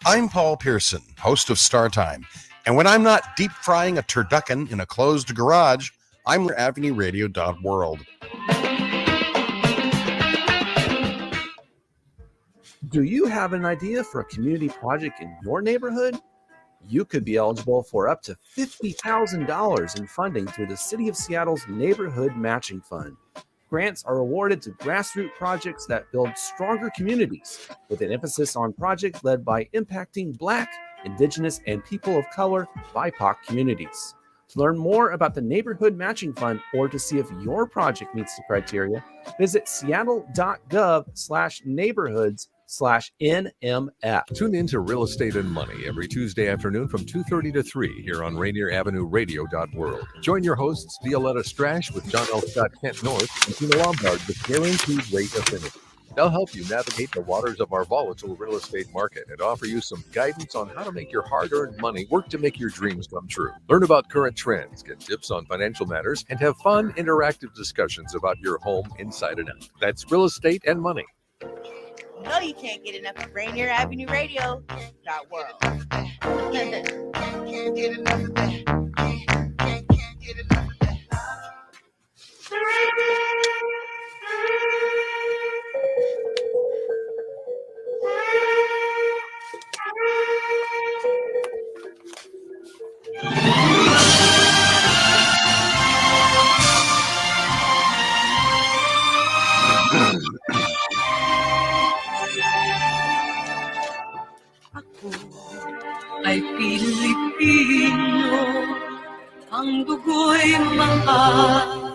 I'm Paul Pearson, host of Star Time. And when I'm not deep frying a turducken in a closed garage, I'm AvenueRadio.world. Do you have an idea for a community project in your neighborhood? You could be eligible for up to $50,000 in funding through the City of Seattle's Neighborhood Matching Fund. Grants are awarded to grassroots projects that build stronger communities, with an emphasis on projects led by impacting Black, Indigenous, and people of color BIPOC communities. To learn more about the Neighborhood Matching Fund or to see if your project meets the criteria, visit seattle.gov/neighborhoods/NMF. Tune in to Real Estate and Money every Tuesday afternoon from 2:30 to 3 here on RainierAvenueRadio.world. Join your hosts Violetta Strash with John L. Scott Kent North and Tina Lombard with Guaranteed Rate Affinity. They'll help you navigate the waters of our volatile real estate market and offer you some guidance on how to make your hard-earned money work to make your dreams come true. Learn about current trends, get tips on financial matters, and have fun, interactive discussions about your home inside and out. That's Real Estate and Money. No, you can't get enough of RainierAvenueRadio.world. Can't get enough of that. Can't get enough of that. Ako ay Pilipino, ang dugo'y mahalika,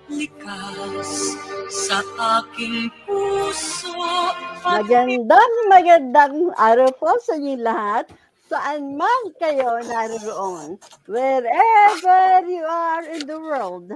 likas sa aking puso. Magandang araw po sa inyo lahat, saan man kayo naroon, wherever you are in the world.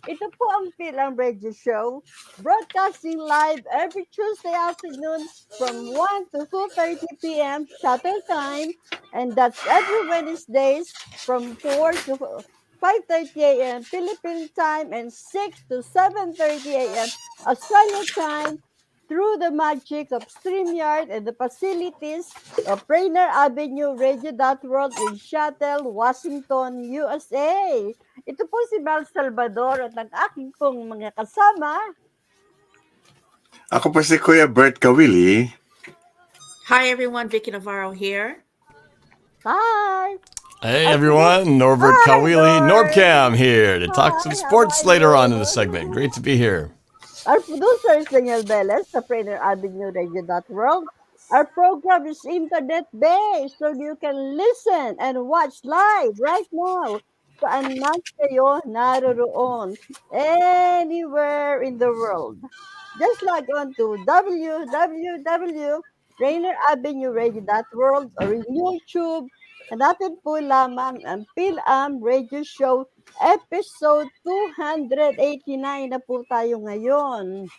Ito po ang Pilang Radio Show, broadcasting live every Tuesday afternoon from 1 to 2:30 p.m. Shuttle time, and that's every Wednesdays from 4 to 5:30 a.m. Philippine time and 6 to 7:30 a.m. Australian time, through the magic of StreamYard and the facilities of Rainer Avenue Radio.world in Seattle, Washington, USA. Ito po si Mel Salvador at ang aking pong mga kasama. Ako po si Kuya Bert Kawili. Hi everyone, Vicky Navarro here. Hi! Hey everyone, Norbert Kawili, Norbcam here to talk some sports later on in the segment. Great to be here. Our producer is Daniel Velez of Rainer Avenue Radio.world. Our program is internet-based, so you can listen and watch live right now. Saan man kayo naroon, anywhere in the world. Just log on to www.raineravenueradio.world or in YouTube. Hanapin po lamang ang Pilam Radio Show episode 289 na po tayo ngayon.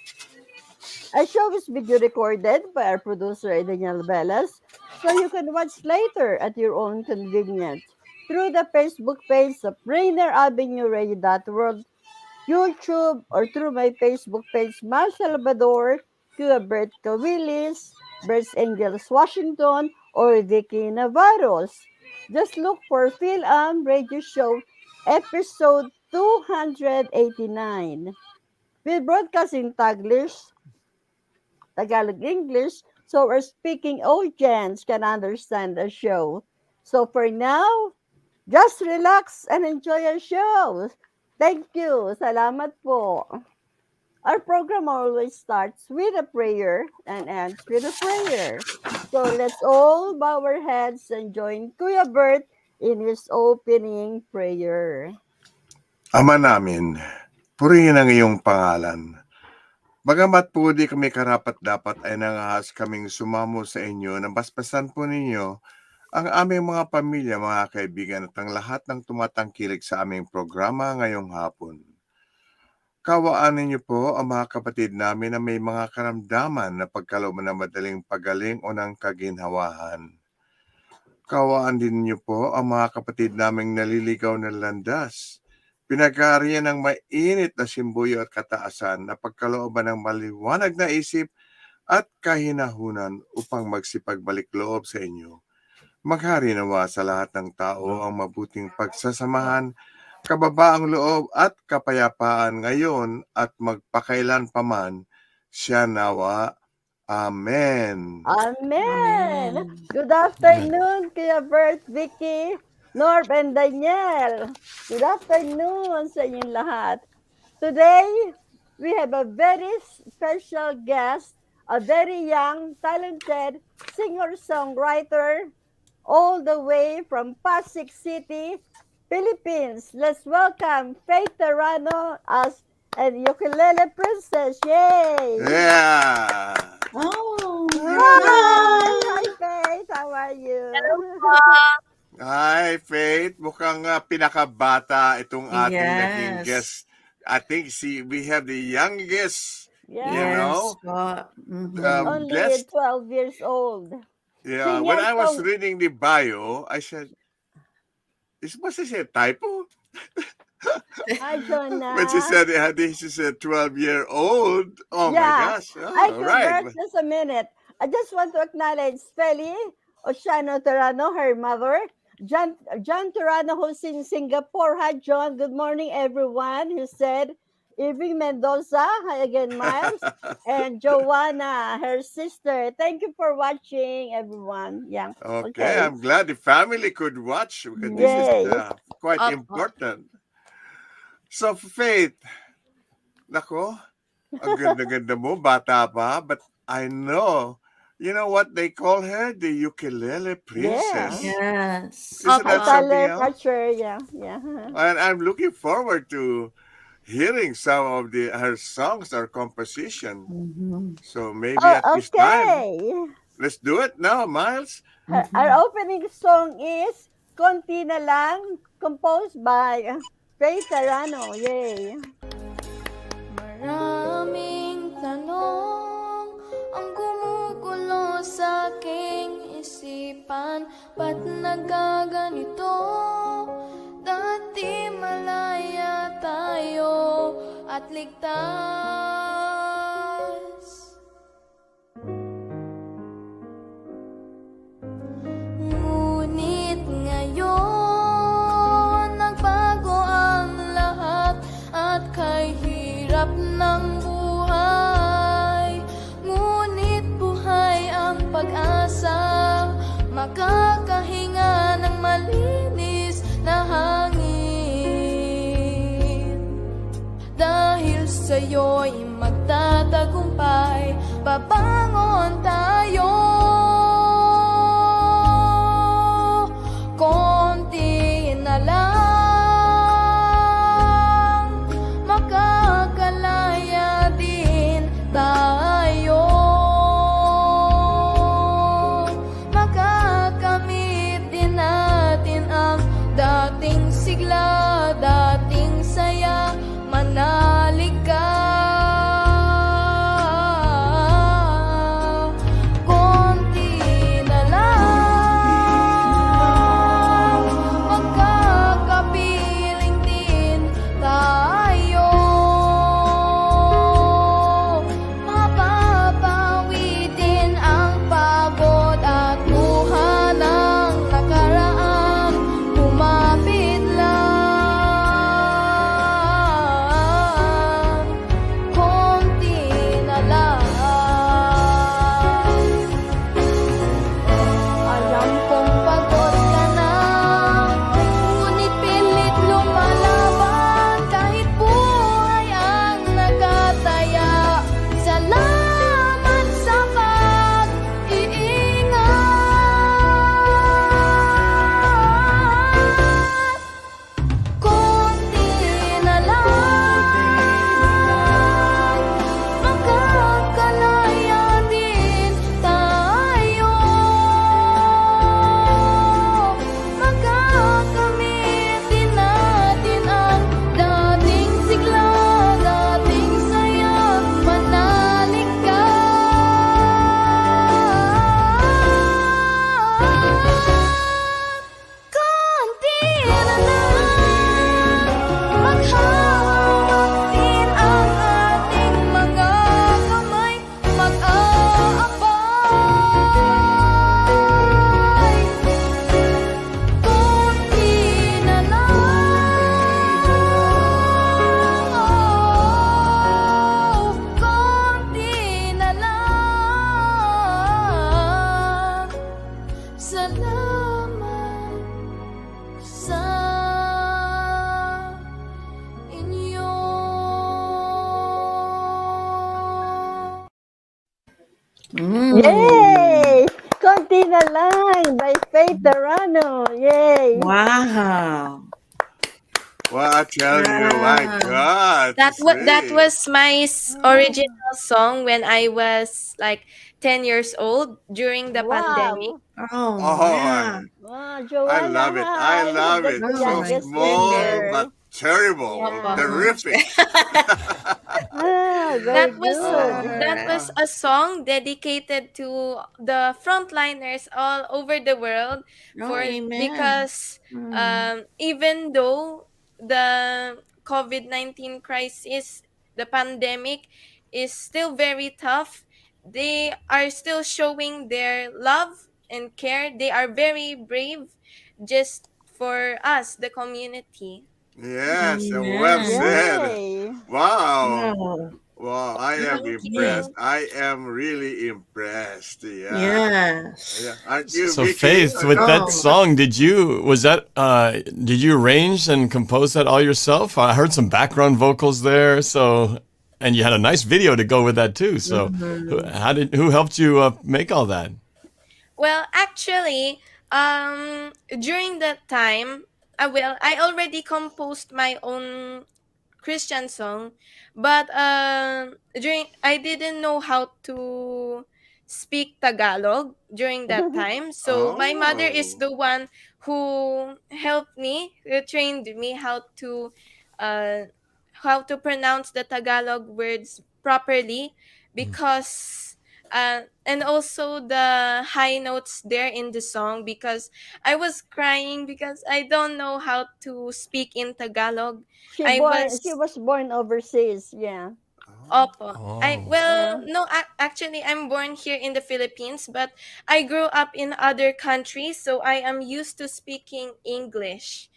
Our show is video recorded by our producer Daniel Velez, so you can watch later at your own convenience through the Facebook page of Rainer Avenue Radio.world, YouTube, or through my Facebook page, Mar Salvador, Kuya Bert Kawilis, Bert's Angels Washington, or Vicky Navarros. Just look for Pilam Radio Show episode 289. We broadcast in Tagalog, English, so our speaking audience can understand the show. So for now, just relax and enjoy our show. Thank you. Salamat po. Our program always starts with a prayer and ends with a prayer. So let's all bow our heads and join Kuya Bert in his opening prayer. Ama namin, purihin ang iyong pangalan. Bagamat po di kami karapat-dapat ay nangahas kaming sumamo sa inyo na basbasan po ninyo ang aming mga pamilya, mga kaibigan at ang lahat ng tumatangkilik sa aming programa ngayong hapon. Kawaan ninyo po ang mga kapatid namin na may mga karamdaman na pagkalooban na madaling pagaling o ng kaginhawahan. Kawaan din ninyo po ang mga kapatid naming naliligaw na landas. Pinag-aarian ng mainit na simbuyo at kataasan na pagkalooban ng maliwanag na isip, at kahinahunan upang magsipagbalik loob sa inyo. Maghari nawa sa lahat ng tao ang mabuting pagsasamahan, kababaang loob at kapayapaan ngayon at magpakailan paman. Siya nawa. Amen. Amen. Good afternoon, Kuya Bert, Vicky, Norb, and Daniel. Good afternoon sa inyong lahat. Today, we have a very special guest, a very young, talented singer-songwriter, all the way from Pasig City, Philippines. Let's welcome Faith Terano as an ukulele princess. Yay! Yeah. Oh, Hi, Faith. How are you? Hi, Faith. Mukhang pinakabata itong ating naging Yes. guest. I think we have the youngest, Yeah. you know, Only blessed. 12 years old. Yeah, when I was reading the bio, I said, was this a typo? Hi, Jonah. When she said this is a 12-year-old, oh my Yeah. gosh. I Oh, could right. Bert, just a minute. I just want to acknowledge Feli Oceano Terano, her mother. John Terano, who's in Singapore. Hi, John. Good morning, everyone. Who said, Irving Mendoza. Hi again, Miles. And Joanna, her sister. Thank you for watching, everyone. Yeah. Okay, I'm glad the family could watch because this Yay. is quite important. So, Faith, nako, ang ganda-ganda mo, bata pa, but I know, you know what they call her? The ukulele princess. Yes. Isn't that something else? Yeah. And I'm looking forward to hearing some of her songs or composition. So maybe at this time, let's do it now, Miles. Our opening song is Konti na Lang, composed by Faith Terano. Yay! Maraming tanong ang gumugulo sa aking isipan. Ba't nagaganito? Dati malaya tayo at ligtas. Ngunit ngayon nagbago ang lahat at kay hirap ng buhay. Ngunit buhay ang pag-asa, makakahinga ng malinis na hangin. Dahil sa'yo'y magtatagumpay, babangon tayo. Konti na lang, makakalaya din tayo. Makakamit din natin ang dating sigla, dating saya, manalig ka. Mm. Yay! Konti na lang by Faith Terano. Yay! Wow. Well, I tell you, my Wow. God, That it's was really. my Mm. original song when I was like 10 years old during the pandemic. Wow. Oh, Oh, wow. Wow, I Joanna, love it. I hi. love That's it. the Oh, So my youngest small goodness. but member. terrible, Opo. Yeah. terrific. Ah, very That was good. that Uh, was a song dedicated to the frontliners all over the world oh, for amen. because Mm. even though the COVID-19 crisis, the pandemic is still very tough, they are still showing their love and care. They are very brave just for us, the community. Yes, well Amen. said. Yay. Wow. Oh, Wow, I am Thank okay. impressed. you. I am really impressed. Yeah. Yeah. Yes. Aren't you, So Vicky? Faith, with that Oh, song, did you arrange and compose that all yourself? I heard some background vocals there, so and you had a nice video to go with that too. So mhm. who helped you make all that? Well, actually, during that time, I already composed my own Christian song, but during I didn't know how to speak Tagalog during that time. So my mother is Oh. the one who helped me, who trained me uh how to pronounce the Tagalog words properly because and also the high notes there in the song because I was crying because I don't know how to speak in Tagalog. I She was was born overseas. Yeah. Oh. Opo. I Oh, well Yeah. no actually I'm born here in the Philippines but I grew up in other countries so I am used to speaking English.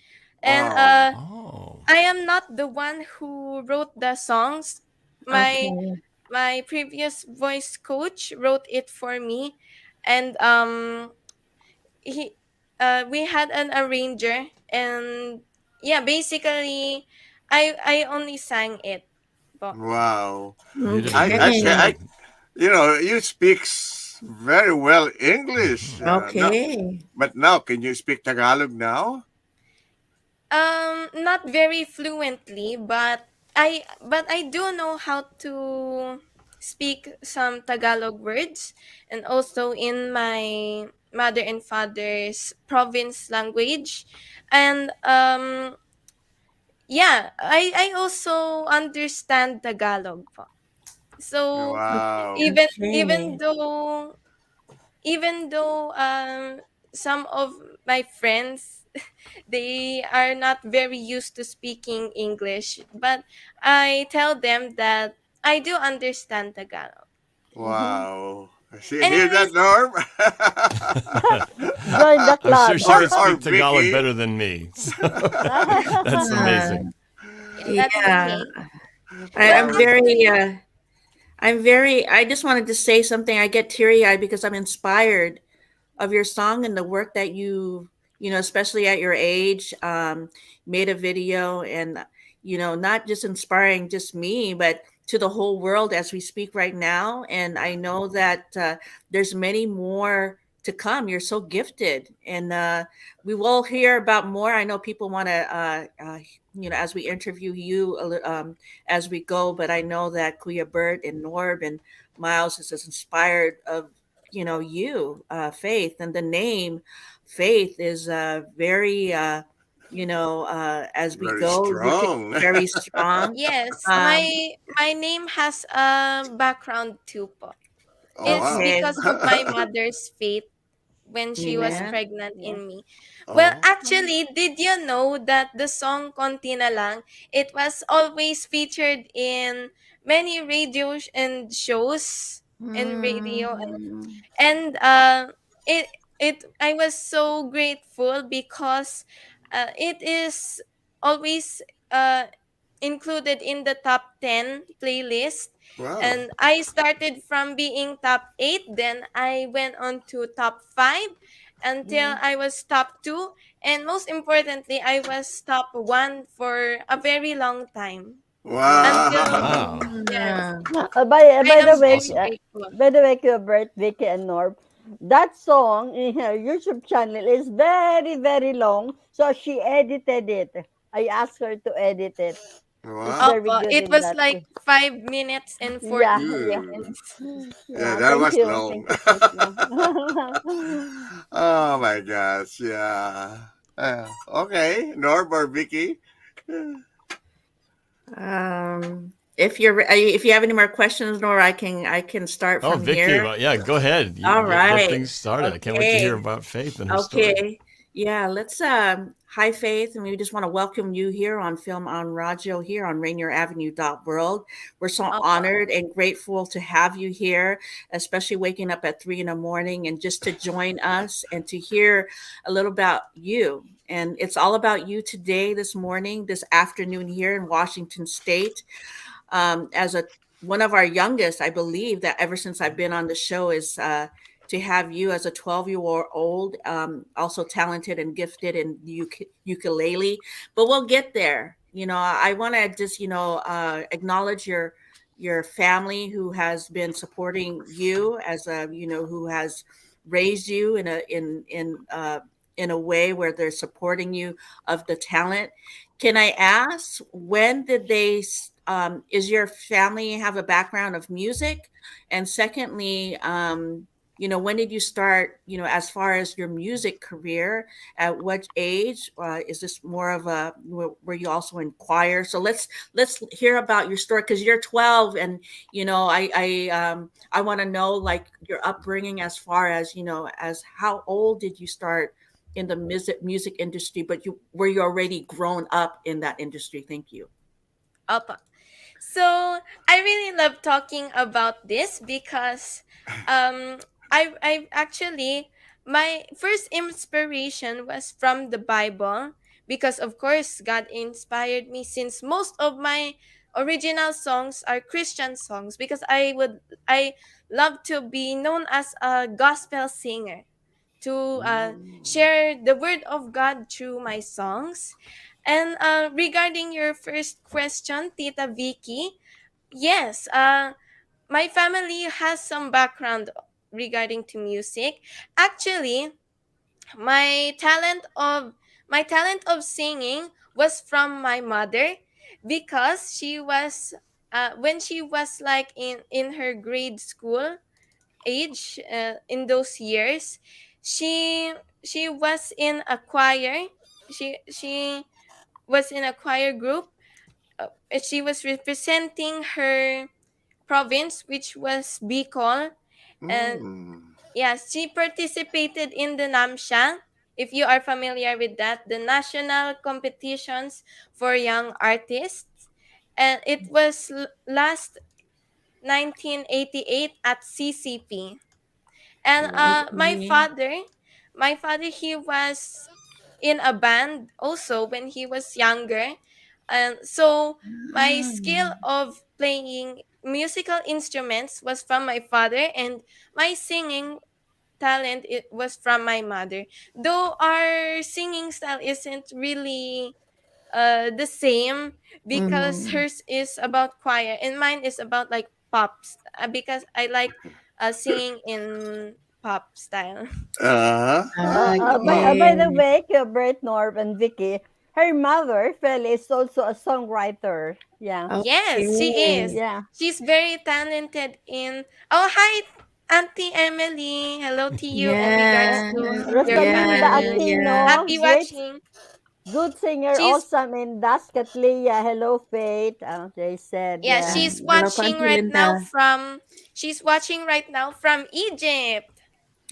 And Wow. oh, I am not the one who wrote the songs. My Okay. my previous voice coach wrote it for me and he we had an arranger and yeah basically I only sang it po. Wow. you did a great Okay. I, job. you speak very well English. No, Okay. but now, can you speak Tagalog now? Not very fluently, but I do know how to speak some Tagalog words and also in my mother and father's province language. And yeah, I also understand Tagalog po. So Wow. even Okay. though some of my friends they are not very used to speaking English, but I tell them that I do understand Tagalog. Hmm. Wow. See, hear that, Anyways, Norm? Join the I'm sure club. she could Or speak Tagalog Vicky. better than me. So that's Uh, amazing. yeah, that's yeah. okay. Well, I'm Well, very actually, I just wanted to say something. I get teary eyed because I'm inspired of your song and the work that you know, especially at your age, made a video and, you know, not just inspiring just me, but to the whole world as we speak right now. And I know that there's many more to come. You're so gifted, and we will hear about more. I know people want to, you know, as we interview you as we go. But I know that Kuya Bert and Norb and Miles is as inspired of, you know, you, Faith, and the name Faith is very, you know, as we very go, strong. very strong. yes, Um, my name has a background too po. Oh, It's wow. okay, because of my mother's faith when she was amen. pregnant Yeah. in me. Well, Oh, actually, did you know that the song Konti na lang, it was always featured in many and shows and radio Mm. and it I was so grateful because it is always uh included in the top 10 playlist wow. and I started from being top 8 then I went on to top 5 until Mm. I was top 2 and most importantly I was top 1 for a very long time. until Wow. Wow. yes, Ah, I By the am way, very Awesome. grateful. Bert, Vicky, and Norb, that song in her YouTube channel is very, very long. So she edited it. I asked her to edit it. She's Wow. very Opo, good it in was that. like 5 minutes and Yeah, 40 yeah, Ooh. seconds. Yeah, yeah. that Thank was you. long. Thank you, Krishna. Oh my gosh. Yeah. Okay. Norb or Vicky? if you have any more questions, Nora, I can start Oh, from Vicky, here. well, yeah, go ahead. You All get right. things started. I can't wait to hear Okay. about Faith and her story. Okay. Yeah, let's hi Faith, and we just want to welcome you here on Film on Radyo here on RainierAvenue.world. We're so Opo. honored and grateful to have you here, especially waking up at 3 in the morning and just to join us and to hear a little about you. And it's all about you today, this morning, this afternoon here in Washington State. As a one of our youngest, I believe that ever since I've been on the show is to have you as a 12-year old, also talented and gifted in ukulele. But we'll get there. I want to just acknowledge your family who has been supporting you as a who has raised you in a way where they're supporting you of the talent. Can I ask, when did is your family have a background of music? And secondly, when did you start, as far as your music career, at what age? Is this more of were you also in choir? So let's hear about your story, because you're 12, and I want to know, like, your upbringing, as far as as how old did you start in the music industry, but you already grown up in that industry? Thank you. Opo. So I really love talking about this because um I actually, my first inspiration was from the Bible, because of course God inspired me, since most of my original songs are Christian songs, because I love to be known as a gospel singer, to share the word of God through my songs. And regarding your first question, Tita Vicky, yes, my family has some background regarding to music. Actually, my talent of my talent of singing was from my mother, because she was when she was like in her grade school age, in those years, she was in a choir. She was in a choir group. She was representing her province, which was Bicol. And Mm. yes, she participated in the Namsha. If you are familiar with that, the national competitions for young artists. And it was last 1988 at CCP. And Okay. my father, he was in a band also when he was younger. And so my skill of playing musical instruments was from my father, and my singing talent, it was from my mother. Though our singing style isn't really the same, because Mhm. hers is about choir and mine is about like pops, because I like singing in pop style. Uh-huh. By the Okay. way, Bert, Norb, and Vicky, her mother, Feli, is also a songwriter. Yeah, Yes, she Okay. is. yeah, She's very talented in. Oh, hi, Auntie Emily. Hello to you, and regards Yeah. to your Rosalinda family. Yeah. Aquino, Happy great, watching. good singer, She's awesome in Daskat Leah. Hello, Faith. They said, yeah, yeah, Yeah. she's Hello, watching Auntie right now Linda. from. She's watching right now from Egypt.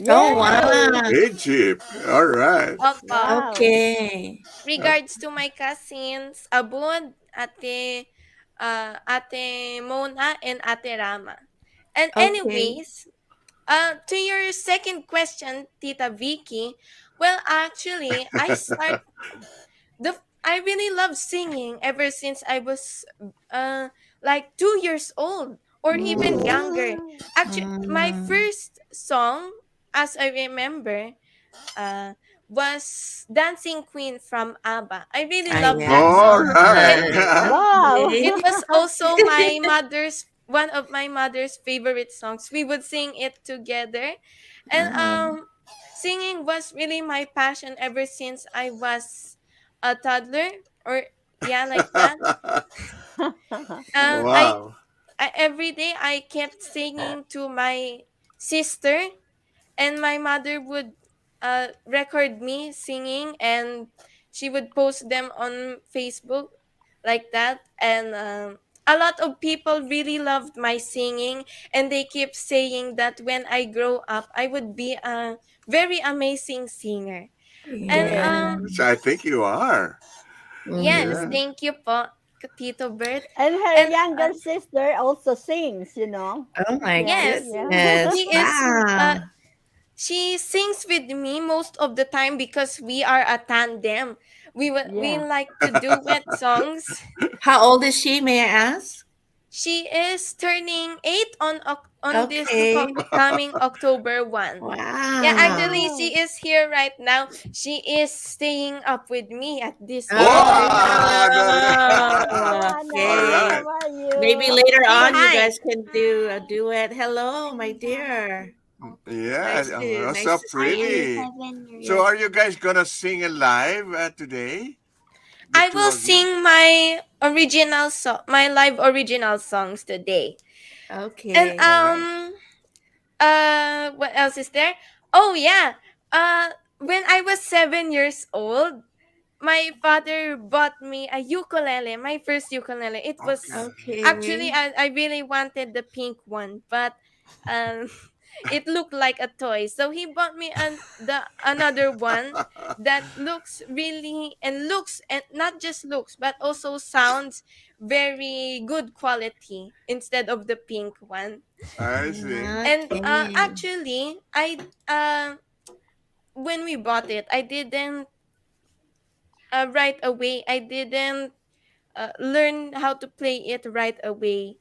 Oh, yay, wow. Egypt. All right. Opa. wow. Okay. Regards to my cousins, Abud, Ate Mona, and Ate Rama. And Okay. anyways, to your second question, Tita Vicky, well, actually, I really love singing ever since I was like 2 years old or even Mm. younger. Actually, my Mm. first song, as I remember, uh, was Dancing Queen from ABBA. I really Ah, love that yes. All song. right. And Wow. it Okay. was also one of my mother's favorite songs. We would sing it together. And singing was really my passion ever since I was a toddler, or yeah, like that. Um I, Wow. I every day I kept singing to my sister, and my mother would record me singing, and she would post them on Facebook, like that. And a lot of people really loved my singing, and they keep saying that when I grow up I would be a very amazing singer. And Yeah. Yes, I think you are. yes, Mm-hmm. Yeah. thank you po, Tito Bert. And her And younger sister also sings, you know. Oh my Yeah, yes, yeah. goodness. she is Wow. she sings with me most of the time because we are a tandem. We Yeah. like to duet songs. How old is she, may I ask? She is turning 8 on this Okay. coming October 1. Yeah, Wow. actually Wow. she is here right now. She is staying up with me at this Oh, moment. Wow. All okay. Anna, right. how are Maybe you? later Say on you hi. guys can do a duet. Hello, my dear. Yeah, Nice so to see you. pretty. So, Yes. are you guys gonna sing it live today? The I two will of you? sing my my live original songs today. And Okay. All right. what else is there? Oh yeah. When I was 7 years old, my father bought me a ukulele, my first ukulele. It was Okay. actually, Okay. I really wanted the pink one, but um it looked like a toy. So he bought me the another one that looks really, and looks, and not just looks but also sounds very good quality instead of the pink one. I see. And Okay. actually, I when we bought it, I didn't right away. I didn't learn how to play it right away.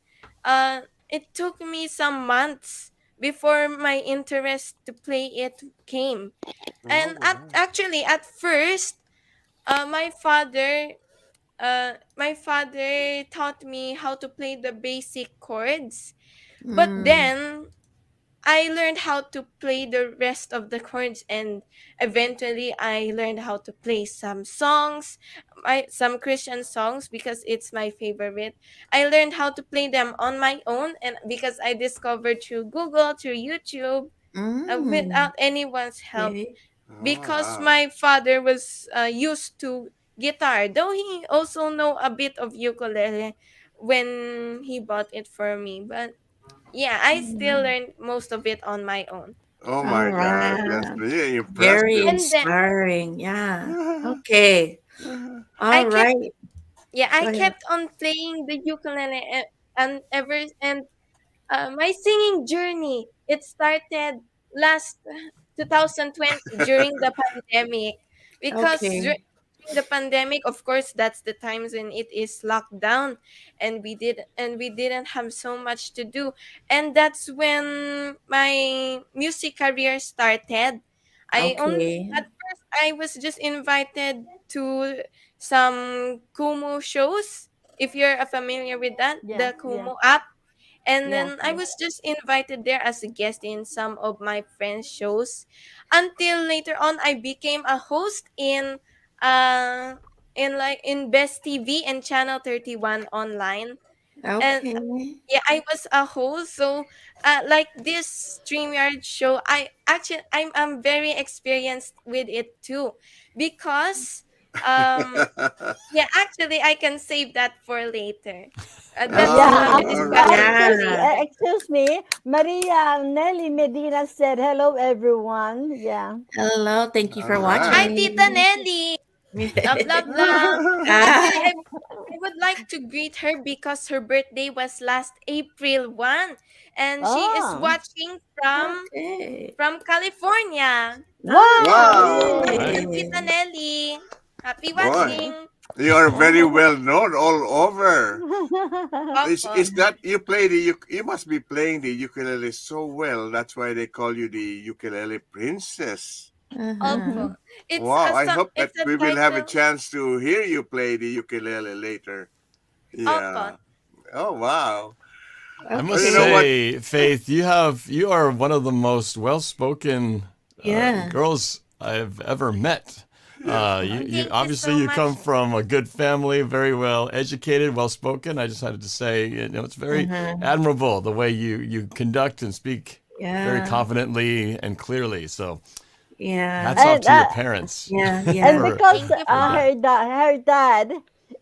It took me some months before my interest to play it came. Oh, And wow. actually, at first, my father taught me how to play the basic chords. But Mm. then I learned how to play the rest of the chords, and eventually I learned how to play some songs, some Christian songs, because it's my favorite. I learned how to play them on my own, and because I discovered through Google, through YouTube, Mm. without anyone's help, Okay. Oh, because wow. my father was used to guitar, though he also know a bit of ukulele when he bought it for me. But yeah, I still Mm. learned most of it on my own. Oh All my God, that's right. really Very impressive. And then inspiring. Yeah. Okay. I All kept right. yeah, I Go ahead. kept on playing the ukulele, and ever and my singing journey, it started last 2020 during the pandemic, because Okay. during the pandemic, of course, that's the times when it is locked down, and we didn't have so much to do, and that's when my music career started. I only Okay. At first I was just invited to some Kumu shows. If you're familiar with that, Yeah, the yeah, Kumu app. And yeah, then I yeah. was just invited there as a guest in some of my friends' shows. Until later on I became a host uh in Best TV and Channel 31 online. And Okay. yeah, I was a host. So like this StreamYard show, I'm very experienced with it too. Because yeah, actually I can save that for later. That's Yeah, Okay. another All right. discussion for later. excuse me. Maria Nelly Medina said, "Hello, everyone." Yeah. Hello. Thank you All for Hi, right. Tita watching. Nelly. Love, love, love. Ah, Actually, I would like to greet her because her birthday was last April 1, and she is Oh, watching okay. from California. wow. Wow. Thank you, Okay. Tita Nelly. Happy Boy, watching. you are very well known all over. Opo. Is that you play the you must be playing the ukulele so well. That's why they call you the ukulele princess. Opo. It's Wow, a I song. hope that It's a we will have a title. chance to hear you play the ukulele later. Opo. Yeah. Oh, wow. I Well, must you know Okay. what? say, Faith, you are one of the most well-spoken Yeah. girls I've ever met. You Thank you obviously so you much. come from a good family, very well educated, well spoken. I just had to say, it's very admirable the way you conduct and speak very Yeah. confidently and clearly. So Yeah. hats off And to your parents Yeah. and Yeah. because Thank you for po. that. her dad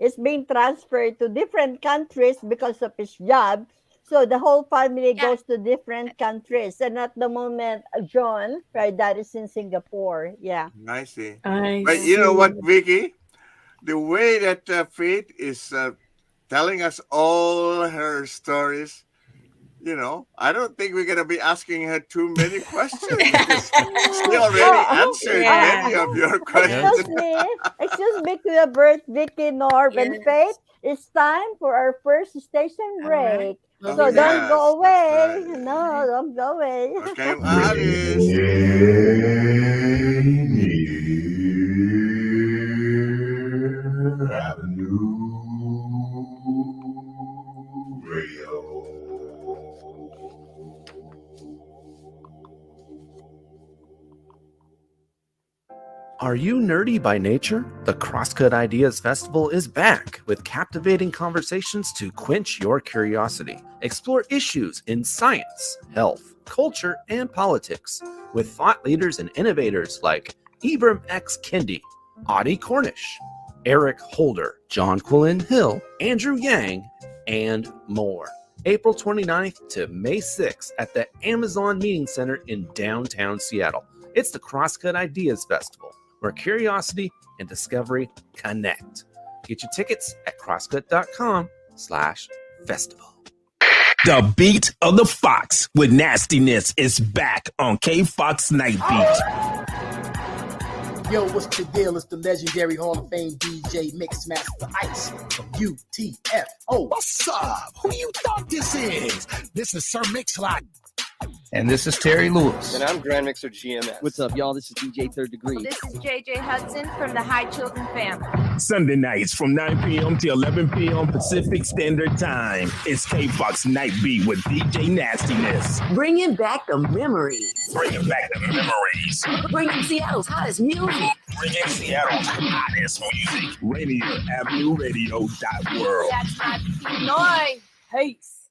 is being transferred to different countries because of his job, so the whole family Yeah. goes to different countries. And at the moment, John, her dad is in Singapore. Yeah. I see. I But you know see. what, Vicky? The way that Faith is telling us all her stories, I don't think we're going to be asking her too many questions because she already Oh, answered Yeah. many of your Yeah. questions. excuse me, Kuya Bert, Vicky, Norb, and Faith. Yes. It's time for our first station All right. break. We'll Oh, So be back. don't go yes, that's away. right. No, don't go away. Okay, Alice. Rainier Avenue Radio. Are you nerdy by nature? The Crosscut Ideas Festival is back with captivating conversations to quench your curiosity. Explore issues in science, health, culture, and politics with thought leaders and innovators like Ibram X. Kendi, Audie Cornish, Eric Holder, John Quillen Hill, Andrew Yang, and more. April 29th to May 6th at the Amazon Meeting Center in downtown Seattle. It's the Crosscut Ideas Festival, where curiosity and discovery connect. Get your tickets at crosscut.com/festival. The beat of the Fox with nastiness is back on K Fox Night Beat. Yo, what's the deal? It's the legendary Hall of Fame DJ Mixmaster Ice from UTFO. What's up? Who you thought this is? This is Sir Mix-a-Lot. And this is Terry Lewis. And I'm Grand Mixer GMS. What's up, y'all? This is DJ Third Degree. This is JJ Hudson from the High Children family. Sunday nights from 9 p.m. to 11 p.m. Pacific Standard Time. It's K Fox Night Beat with DJ Nastiness. Bringing back the memories. Bringing back the memories. Bringing Seattle's hottest music. Bringing Seattle's hottest music. RadioAvenueRadio.world. That's my noise. Peace.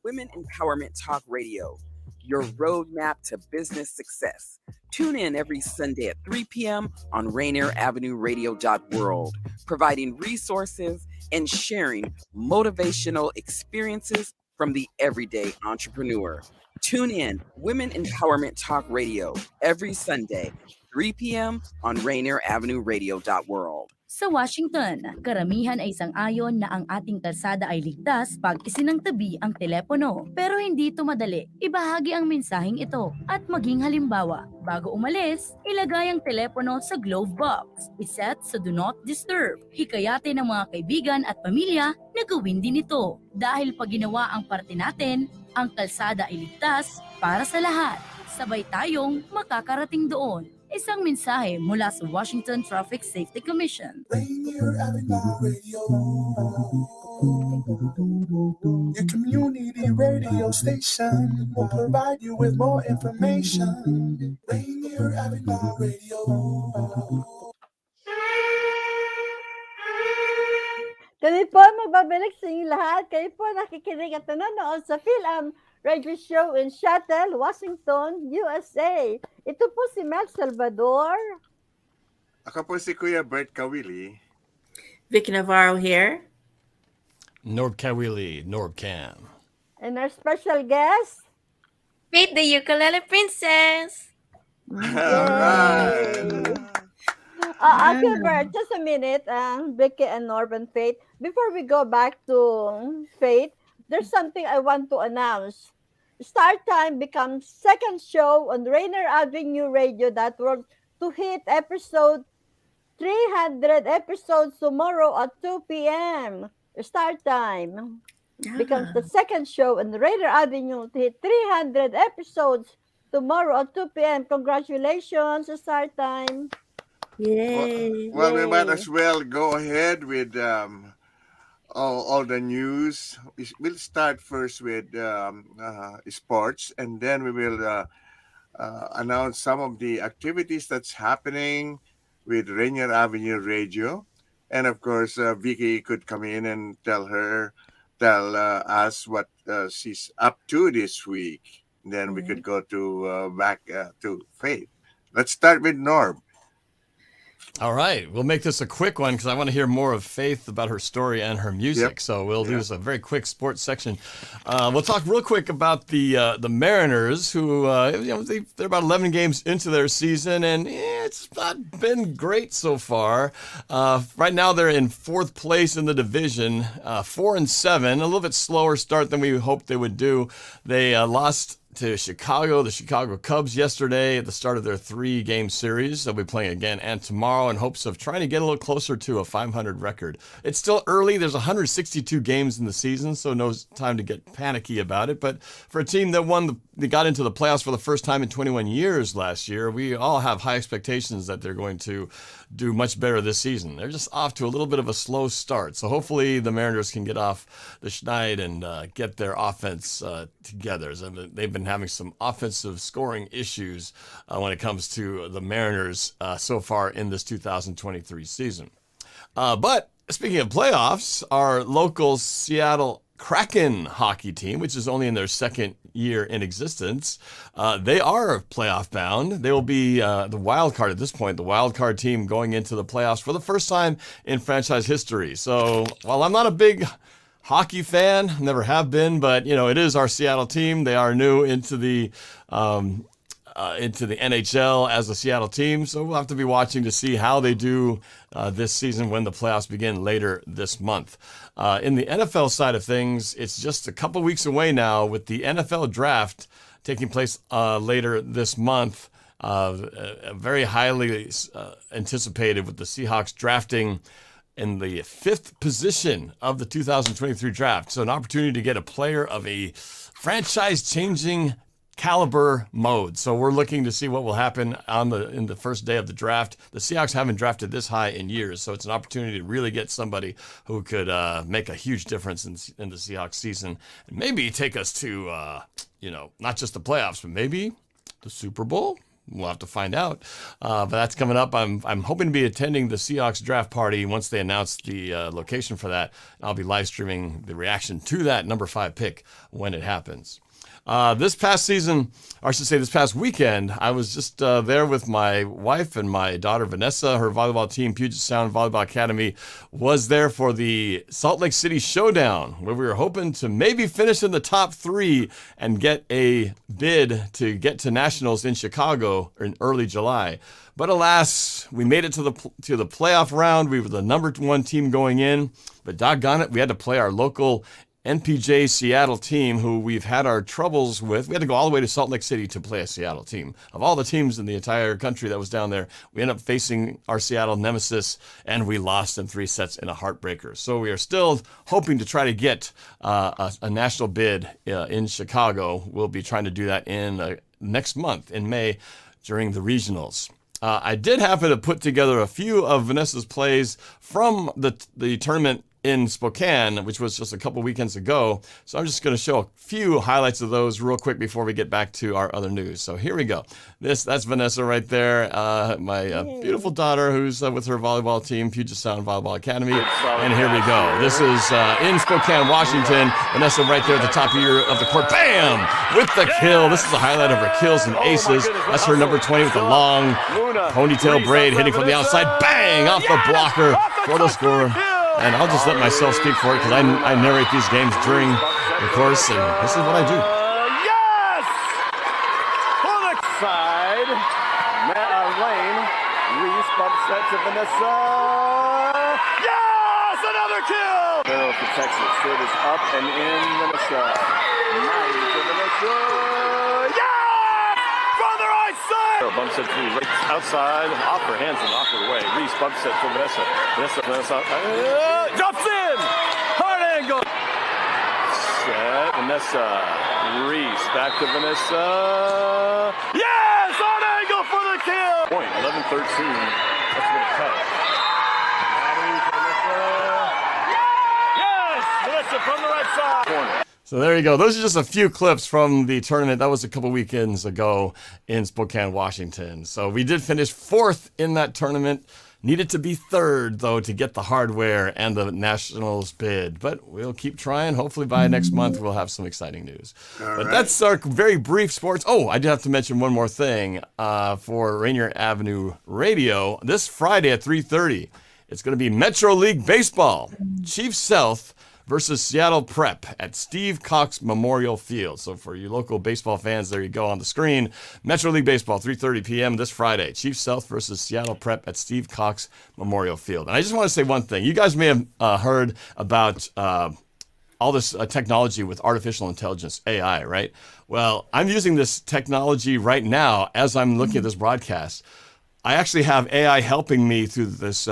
Women Empowerment Talk Radio, your roadmap to business success. Tune in every Sunday at 3 p.m. on RadioAvenueRadio.world, providing resources and sharing motivational experiences from the everyday entrepreneur. Tune in Women Empowerment Talk Radio every Sunday, 3 p.m. on RadioAvenueRadio.world. Sa Washington, karamihan ay sang-ayon na ang ating kalsada ay ligtas pag isinangtabi ang telepono. Pero hindi ito madali. Ibahagi ang mensaheng ito at maging halimbawa. Bago umalis, ilagay ang telepono sa glove box. Iset sa Do Not Disturb. Hikayatin ng mga kaibigan at pamilya na gawin din ito. Dahil pag ginawa ang parte natin, ang kalsada ay ligtas para sa lahat. Sabay tayong makakarating doon. Isang mensahe mula sa Washington Traffic Safety Commission. Rainier Avenue Radio, your community radio station will provide you with more information. Rainier Avenue Radio. Kami po magbabalik sa inyo lahat. Kayo po nakikinig at nanonood sa Phil Radio Show in Seattle, Washington, USA. Ito po si Mel Salvador. Ako po si Kuya Bert Kawili. Vicky Navarro here. Norb Kawili, Norb Cam. And our special guest, Faith the Ukulele Princess. Okay, Bert, just a minute. Vicky and Norb and Faith. Before we go back to Faith, there's something I want to announce. Start Time becomes second show on Rainier Avenue Radio.world to hit episode 300 episodes tomorrow at 2 p.m. Start Time becomes the second show on Rainier Avenue to hit 300 episodes tomorrow at 2 p.m. Congratulations sa start time. Yay. Well, we might Yay. as well go ahead with all the news. We'll start first with sports, and then we will announce some of the activities that's happening with Rainier Avenue Radio. And of course, Vicky could come in and tell us what she's up to this week. Then we could go to back to Faith. Let's start with Norb. All right, we'll make this a quick one because I want to hear more of Faith about her story and her music. Yep. So we'll do this a very quick sports section. We'll talk real quick about the Mariners, who they're about 11 games into their season, and it's not been great so far. Right now, they're in 4th place in the division, 4-7, a little bit slower start than we hoped they would do. They lost to Chicago, the Chicago Cubs yesterday at the start of their 3-game series. They'll be playing again and tomorrow in hopes of trying to get a little closer to a 500 record. It's still early. There's 162 games in the season, so no time to get panicky about it. But for a team that they got into the playoffs for the first time in 21 years last year, we all have high expectations that they're going to do much better this season. They're just off to a little bit of a slow start. So hopefully the Mariners can get off the schneid and get their offense together. So they've been having some offensive scoring issues when it comes to the Mariners so far in this 2023 season. But speaking of playoffs, our local Seattle Kraken hockey team, which is only in their 2nd year in existence, they are playoff bound. They will be the wild card at this point, the wild card team going into the playoffs for the first time in franchise history. So while I'm not a big hockey fan, never have been, but it is our Seattle team. They are new into the NHL as a Seattle team, so we'll have to be watching to see how they do this season when the playoffs begin later this month. In the NFL side of things, it's just a couple weeks away now with the NFL draft taking place later this month. Very highly anticipated with the Seahawks drafting in the 5th position of the 2023 draft. So an opportunity to get a player of a franchise-changing caliber mode. So we're looking to see what will happen in the first day of the draft. The Seahawks haven't drafted this high in years, so it's an opportunity to really get somebody who could make a huge difference in the Seahawks season and maybe take us to not just the playoffs, but maybe the Super Bowl. We'll have to find out. But that's coming up. I'm hoping to be attending the Seahawks draft party once they announce the location for that. I'll be live streaming the reaction to that number 5 pick when it happens. This past season, or I should say this past weekend, I was just there with my wife and my daughter Vanessa. Her volleyball team, Puget Sound Volleyball Academy, was there for the Salt Lake City Showdown, where we were hoping to maybe finish in the top 3 and get a bid to get to nationals in Chicago in early July. But alas, we made it to the playoff round. We were the number 1 team going in, but doggone it, we had to play our local NPJ Seattle team, who we've had our troubles with. We had to go all the way to Salt Lake City to play a Seattle team. Of all the teams in the entire country that was down there, we ended up facing our Seattle nemesis, and we lost in 3 sets in a heartbreaker. So we are still hoping to try to get a national bid in Chicago. We'll be trying to do that in next month in May during the regionals. I did happen to put together a few of Vanessa's plays from the tournament in Spokane, which was just a couple weekends ago. So I'm just going to show a few highlights of those real quick before we get back to our other news. So here we go. That's Vanessa right there, my beautiful daughter who's with her volleyball team, Puget Sound Volleyball Academy. And here we go. This is in Spokane, Washington. Vanessa right there at the top of the court. Bam! With the kill. This is a highlight of her kills and aces. That's her number 20 with the long ponytail braid hitting from the outside. Bang! Off the blocker for the score. And I'll just let myself speak for it because I narrate these games during the course, and this is what I do. Yes! For the side, Lane, Reese bumps set to Vanessa. Yes! Another kill! Carroll protects it. Serve is up and in. Vanessa. Nice to Vanessa. Yes! From the right side! Bumps it to right outside, off her hands and off her way. Reese bumps it to Vanessa. Vanessa jumps in! Hard angle! Set. Vanessa Reese back to Vanessa. Yes! On angle for the kill! Point 11-13. That's going to cut. Maddie to Vanessa. Yes! Vanessa from the right side. Corner. So there you go. Those are just a few clips from the tournament. That was a couple weekends ago in Spokane, Washington. So we did finish 4th in that tournament. Needed to be 3rd, though, to get the hardware and the Nationals bid. But we'll keep trying. Hopefully by next month, we'll have some exciting news. That's our very brief sports. Oh, I did have to mention one more thing for Rainier Avenue Radio. This Friday at 3:30, it's going to be Metro League Baseball. Chief South versus Seattle Prep at Steve Cox Memorial Field. So for you local baseball fans, there you go on the screen. Metro League Baseball, 3:30 p.m. this Friday. Chief South versus Seattle Prep at Steve Cox Memorial Field. And I just want to say one thing. You guys may have heard about all this technology with artificial intelligence, AI, right? Well, I'm using this technology right now as I'm looking at this broadcast. I actually have AI helping me through this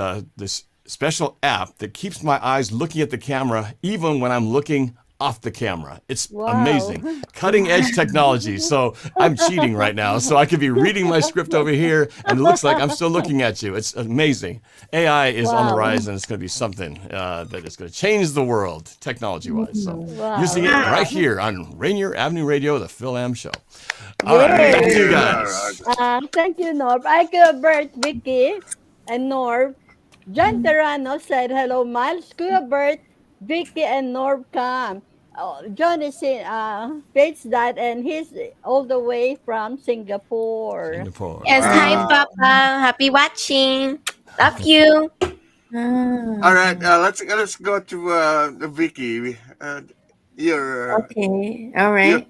special app that keeps my eyes looking at the camera even when I'm looking off the camera. It's amazing. Cutting edge technology. So I'm cheating right now. So I could be reading my script over here and it looks like I'm still looking at you. It's amazing. AI is on the rise and it's going to be something that is going to change the world technology-wise. So using it right here on Rainier Avenue Radio, the Phil M Show. All right, back to you guys. Thank you, Norb. I go Bert, Vicky, and Norb. John Terano said, hello, Miles, Kuya Bert, Vicky, and Norb come. John is in Faith's dad, and he's all the way from Singapore. Yes, hi, Papa. Happy watching. Love you. All right, let's go to Vicky. You're Okay. All right.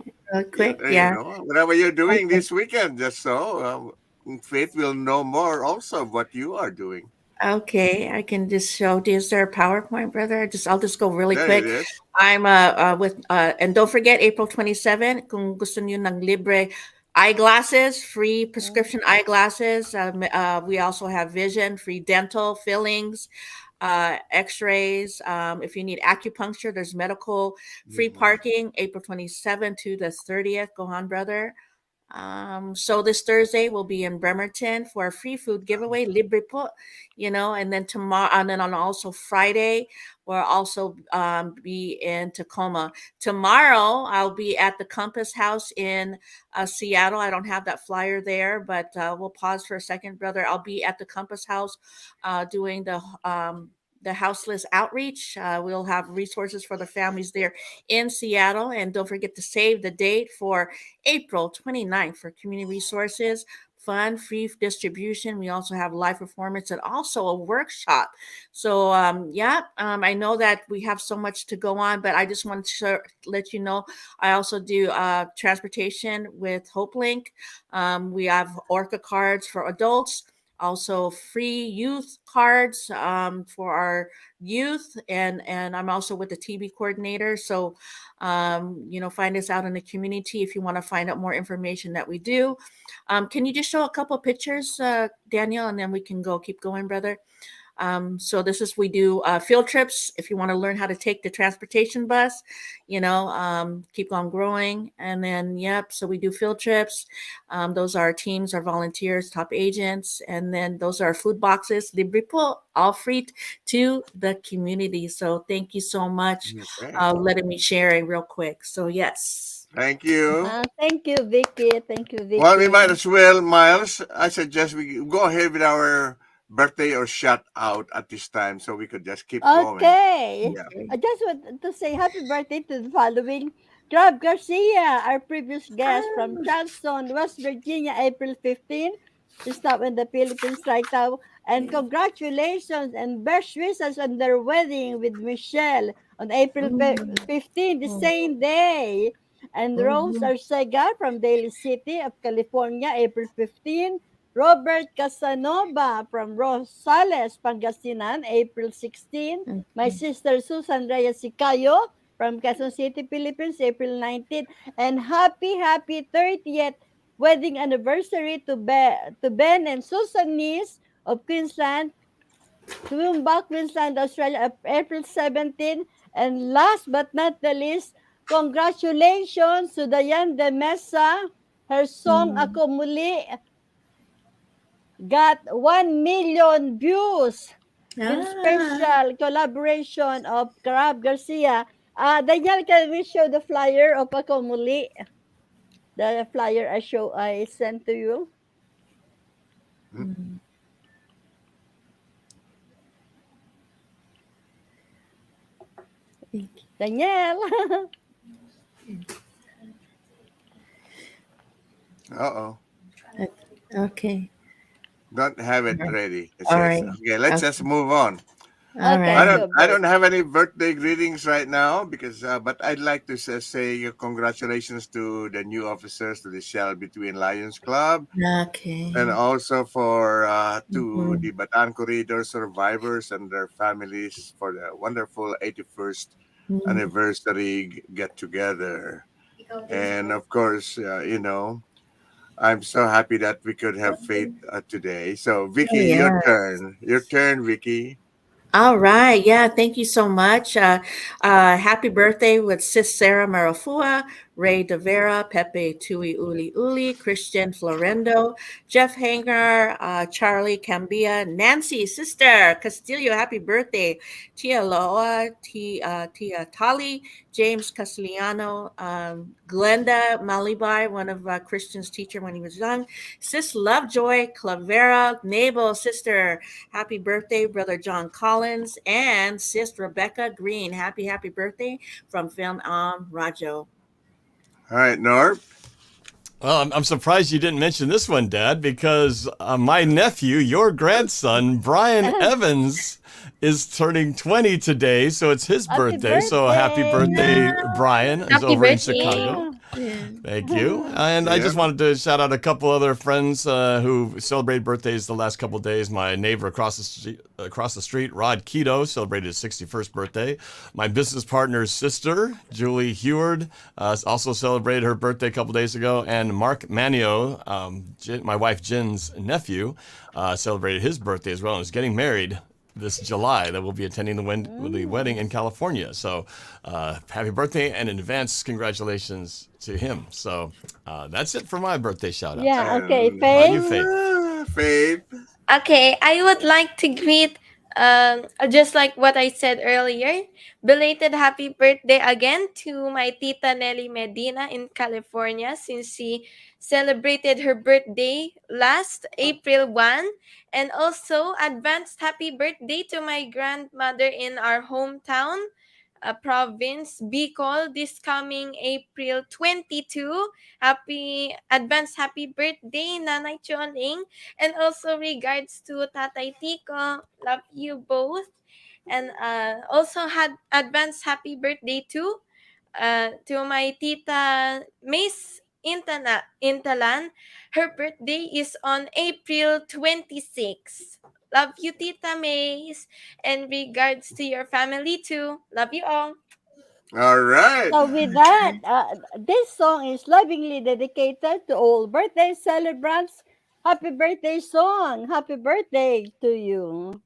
Quick. Yeah. Whatever you're doing this weekend, just so Faith will know more also of what you are doing. Okay, I can just show. Is there a PowerPoint, brother? I'll just go really There quick. it is. I'm with and don't forget April 27. Kung gusto niyo ng libre eyeglasses, free prescription eyeglasses. We also have vision, free dental fillings, X-rays. If you need acupuncture, there's medical, free parking. April 27 to the 30th. Go on, brother. So this Thursday we'll be in Bremerton for a free food giveaway, libre po, and then tomorrow, and then on also Friday, we'll also be in Tacoma. Tomorrow I'll be at the Compass House in Seattle. I don't have that flyer there, but we'll pause for a second, brother. I'll be at the Compass House doing the houseless outreach. We'll have resources for the families there in Seattle. And don't forget to save the date for April 29th for community resources, fun, free distribution. We also have live performance and also a workshop. So I know that we have so much to go on, but I just wanted to let you know, I also do transportation with HopeLink. We have Orca cards for adults, also free youth cards for our youth, and I'm also with the TB coordinator. So find us out in the community if you want to find out more information that we do. Can you just show a couple pictures, Daniel, and then we can keep going, brother? So we do field trips. If you want to learn how to take the transportation bus, keep on growing. And then, so we do field trips. Those are our teams, our volunteers, top agents. And then those are our food boxes, libre po, all free to the community. So thank you so much letting me share it real quick. So yes. Thank you. Thank you, Vicky. Thank you, Vicky. Well, we might as well, Miles. I suggest we go ahead with our birthday or shout out at this time so we could just keep going. Okay. Yeah. I just want to say happy birthday to the following. Rob Garcia, our previous guest from Charleston, West Virginia, April 15. He's now in the Philippines right now. And congratulations and best wishes on their wedding with Michelle on April 15, the same day. And Rose Arcega from Daly City of California, April 15. Robert Casanova from Rosales, Pangasinan, April 16. My sister Susan Reyes Sicayo from Quezon City, Philippines, April 19. And happy 30th wedding anniversary to Ben and Susan Nis of Queensland, Toowoomba, Queensland, Australia, April 17. And last but not the least, Congratulations to Diane de Mesa. Her song Ako Muli got 1 million views in special collaboration of Crab Garcia. Daniel, can we show the flyer of Ako Muli? The flyer I sent to you. Daniel. Uh-oh. Okay. Don't have it ready. It All says. right. Okay, let's just move on. All Okay, right. I don't have any birthday greetings right now because but I'd like to say congratulations to the new officers to the Shell Between Lions Club, Okay. and also for to Mhm. the Bataan Corridor survivors and their families for the wonderful 81st Mm. anniversary get together. And of course, I'm so happy that we could have Faith today. So Oh, Vicky, your yeah. turn. Your turn, Vicky. All right. Yeah. Thank you so much. Happy birthday with Sis Sarah Marafua, Ray De Vera, Pepe Tui Uli Uli, Christian Florendo, Jeff Hanger, Charlie Cambia, Nancy, Sister Castillo, happy birthday. Tia Loa, Tia Tali, James Castellano, Glenda Malibai, one of Christian's teacher when he was young, Sis Lovejoy, Clavera, Nabel, Sister, happy birthday, Brother John Collins, and Sis Rebecca Green. Happy birthday from Film Radyo. All right, Norb. Well, I'm surprised you didn't mention this one, Dad, because my nephew, your grandson, Brian Evans, is turning 20 today, so it's his Happy birthday. So happy birthday, Brian. He's Happy over in birthday. Chicago. Yeah. Thank you. And I Yeah. just wanted to shout out a couple other friends who celebrated birthdays the last couple of days. My neighbor across the street, Rod Keto, celebrated his 61st birthday. My business partner's sister, Julie Heward, also celebrated her birthday a couple days ago. And Mark Manio, my wife Jen's nephew, celebrated his birthday as well and is getting married this July. That will be attending the wedding in California. So happy birthday and in advance congratulations to him. So that's it for my birthday shout out. Yeah, okay, And How about you, Faith. Faith? Faith. Okay, I would like to greet, just like what I said earlier, belated happy birthday again to my Tita Nelly Medina in California since she celebrated her birthday last April 1. And also, advanced happy birthday to my grandmother in our hometown, province Bicol, this coming April 22. Happy birthday, Nanay Choling. And also regards to Tatay Tico. Love you both. And also had advance happy birthday to my tita Miss Intalan. Her birthday is on April 26. Love you, Tita Mace. And regards to your family too. Love you all. All right. So with that, this song is lovingly dedicated to all birthday celebrants. Happy birthday song. Happy birthday to you.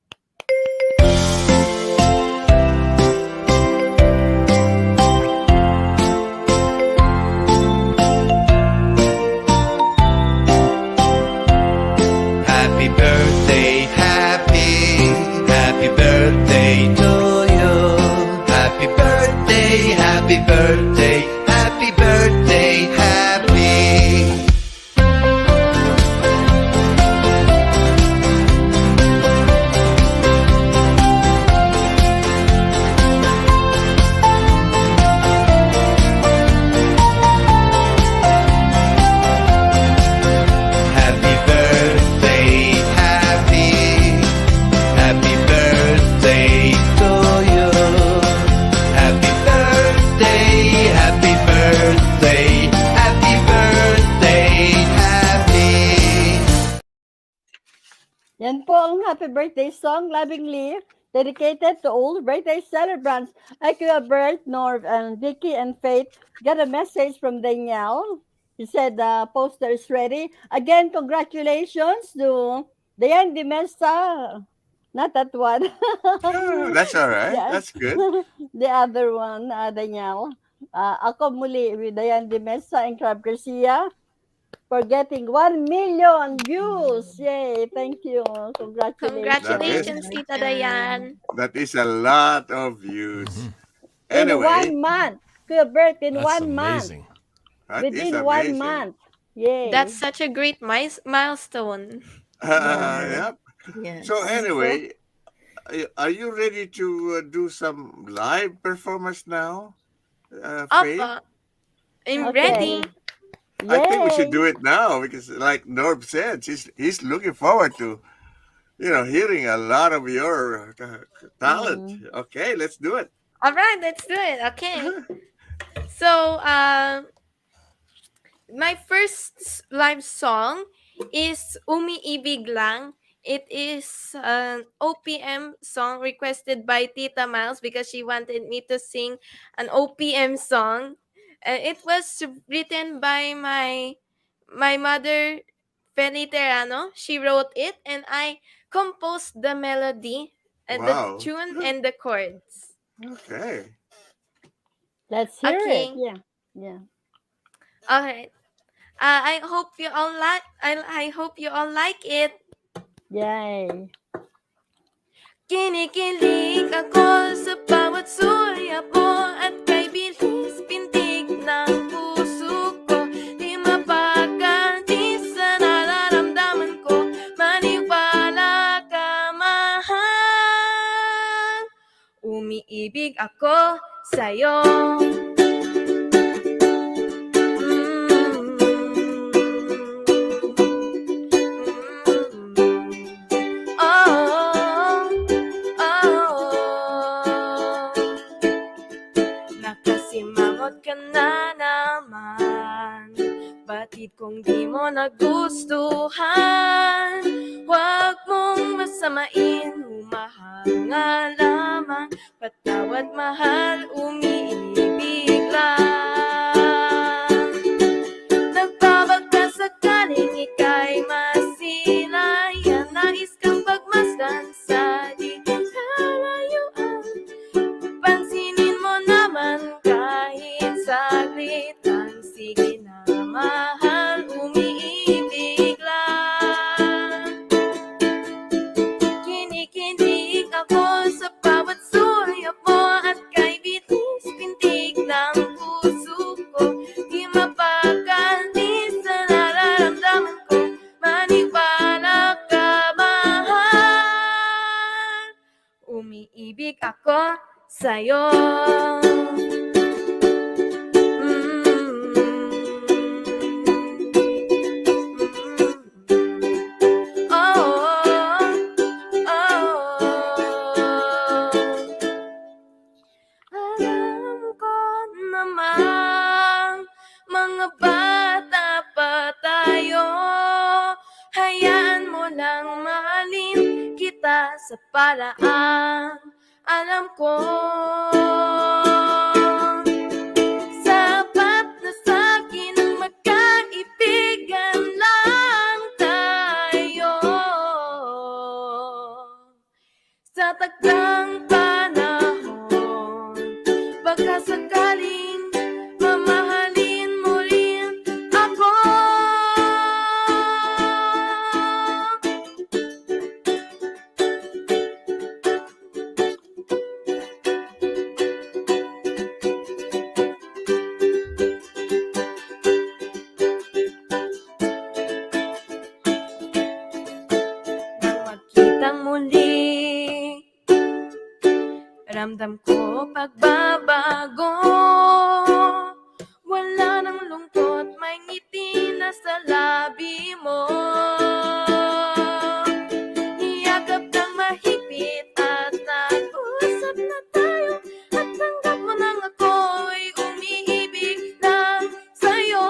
Happy birthday, happy birthday to you. Happy birthday, happy birthday, happy birthday, happy. Happy birthday, happy birthday to you. Happy birthday, happy birthday, happy birthday, happy. Yan po ang happy birthday song, lovingly dedicated to all birthday celebrants. Like Kuya Bert, Norb, and Vicky and Faith got a message from Danielle. He said the poster is ready. Again, congratulations to Diane Di Mesa. Not that one. That's all right. Yeah. That's good. The other one, Danielle. Ako muli with Dayan de Mesa and Crab Garcia for getting 1 million views. Yay! Thank you. That is Congratulations, Tita Dayan. that is a lot of views. In Anyway, 1 month. Kuya Bert, in That's 1 month. amazing. that is Within 1 amazing. month. Yay. That's such a great milestone. Yep. Yes. So anyway, are you ready to do some live performance now, Faith? Opo. I'm Okay. ready. I think we should Yay. do it now because, like Norb said, he's looking forward to hearing a lot of your talent. Okay, let's do it. All right, let's do it. Okay. So, my first live song is Umiibig Lang. It is an OPM song requested by Tita Miles because she wanted me to sing an OPM song. It was written by my mother, Feli Terano. She wrote it and I composed the melody and the Wow. tune and the chords. Okay. Let's hear it. Okay. Yeah. Yeah. All right. I hope you all like. I hope you all like it. Yay. Kinikilig ako sa bawat surya mo at kay bilis pintig ng puso ko. Di mapagkanti sa nararamdaman ko. Maniwala ka, mahal. Umiibig ako sa'yo. Nakasimangot ka na naman. Batid kong di mo nagustuhan. Huwag mong masamain, humahanga lamang. Patawad mahal, umiibig lang. Nagbabag ka sakaling ika'y masilayan. Nais kang pagmasdan sa di kalayuan. Pansinin mo naman kahit saglit lang. Sige na mahal, umiibig lang. Kinikilig ako sa bawat sulyap mo at kay bitis pintig ng puso ko. Di mapagkanti sa nararamdaman ko. Maniwala ka, mahal. Umiibig ako sa'yo. Alam ko namang mga bata pa tayo. Hayaan mo lang mahalin kita sa paraan alam ko. Sapat na sa'kin ang magkaibigan lang tayo. Sa tagang panahon, baka sakaling mamahalin mo rin ako. Magkitang muli, ramdam ko pagbabago. Wala nang lungkot, may ngiti na sa labi mo. Iyakap ng mahigpit at nag-usap na tayo. At tanggap mo nang ako'y umiibig lang sa'yo.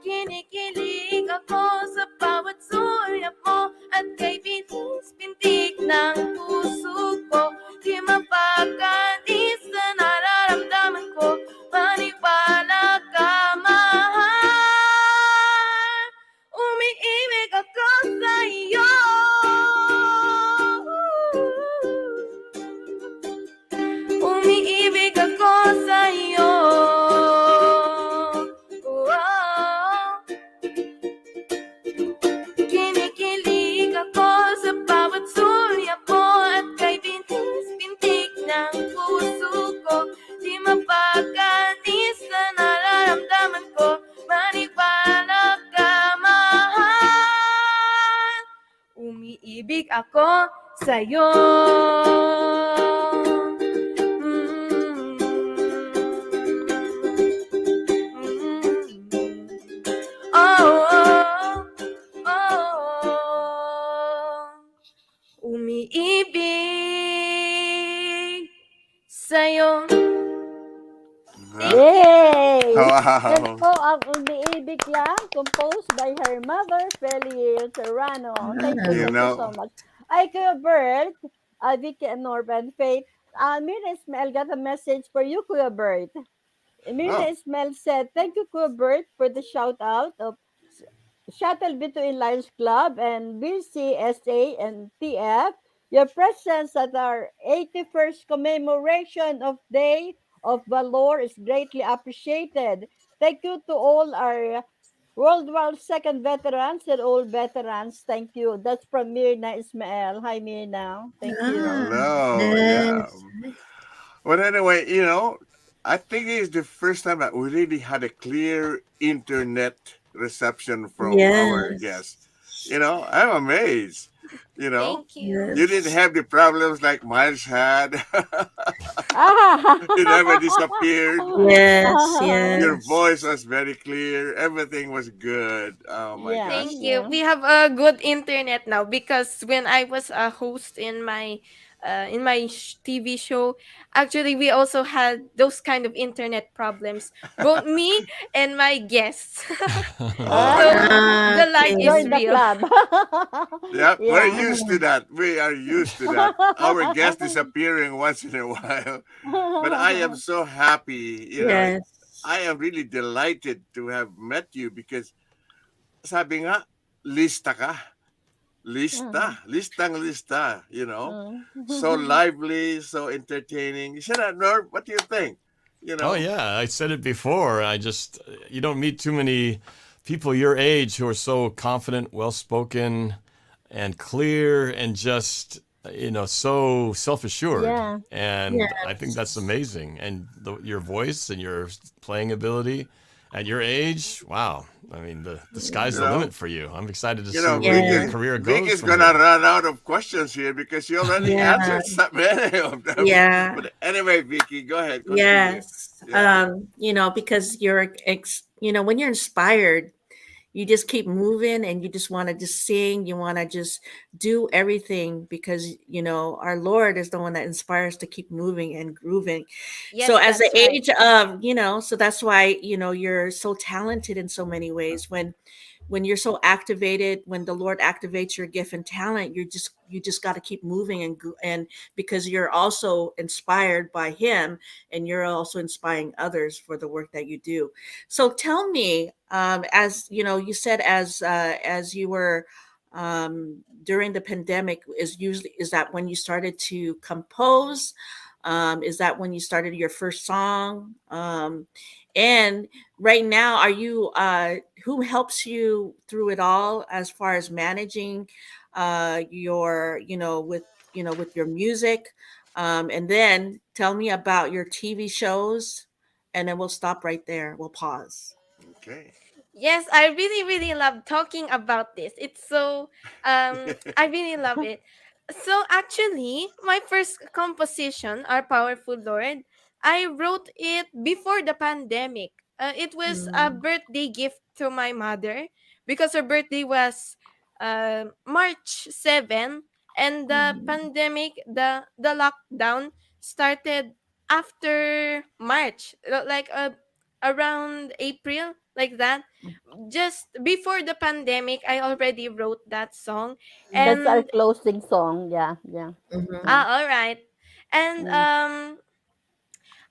Kinikilig ako sa bawat sulyap mo at kay binis pintig ng puso ng puso ko. Di mapagkanis sa nararamdaman ko. Maniwala ka, mahal. Umiibig ako sa'yo. Oh, oh, oh. Umiibig sa'yo. Yay! Yan Wow. po ang Umiibig Lang, composed by her mother, Feli Terano. You Thank you so know, much. Ay, Kuya Bert, Vicky and Norb and Faith, Mira Ismael got a message for you, Kuya Bert. Mirna oh, Ismail said, "Thank you, Kuya Bert, for the shout out of Shuttle Between Lions Club and BCSA and TF. Your presence at our 81st commemoration of Day of Valor is greatly appreciated. Thank you to all our World War II veterans and all veterans. Thank you." That's from Mirna Ismail. Hi, Mirna. Thank you. hello. Yeah. But anyway, I think it's the first time that we really had a clear internet reception from our Yes. guests. I'm amazed. Thank you. You didn't have the problems like Miles had. You never disappeared. Yes, Your yes. voice was very clear. Everything was good. Oh my Yeah, gosh. Thank you. yeah. We have a good internet now because when I was a host in my TV show, actually we also had those kind of internet problems. Both me and my guests. Oh yeah. So the lag is Okay. Join the real. club. Yeah, we're Yeah. used to that. We are used to that. Our guest disappearing once in a while. But I am so happy, Yes. I am really delighted to have met you because sabi nga, lista ka. Mm, Listang lista, So mm. lively, so entertaining. Isn't that, Norb? What do you think? You Oh know? yeah, I said it before. You don't meet too many people your age who are so confident, well-spoken, and clear, and just so self-assured. Yeah. And I think that's Yes. amazing. And your voice and your playing ability at your age, wow. I mean, the sky's You the know? limit for you. I'm excited to see where your Yes. career Vic goes is from gonna here. run out of questions here because you already Yeah. answered so many of them. Yeah. But anyway, Vicky, go ahead, continue. Yes. Yeah. Because when you're inspired, you just keep moving and you just want to just sing, you want to just do everything because our Lord is the one that inspires to keep moving and grooving. So Yes, as the that's right. age of, so that's why you're so talented in so many ways. When you're so activated, when the Lord activates your gift and talent, you just got to keep moving and because you're also inspired by him and you're also inspiring others for the work that you do. So tell me, as you said, as you were during the pandemic, is that when you started to compose? Is that when you started your first song? And right now, are you who helps you through it all as far as managing your with your music? And then tell me about your TV shows, and then we'll stop right there. We'll pause. Okay. Yes, I really, really love talking about this. It's so, I really love it. So actually, my first composition, Our Powerful Lord, I wrote it before the pandemic. It was a Mm, birthday gift to my mother because her birthday was March 7, and the mhm, pandemic, the lockdown started after March, around April, like that. Just before the pandemic, I already wrote that song. That's our And closing song. Yeah, yeah, mhm, yeah. all right. And Mm.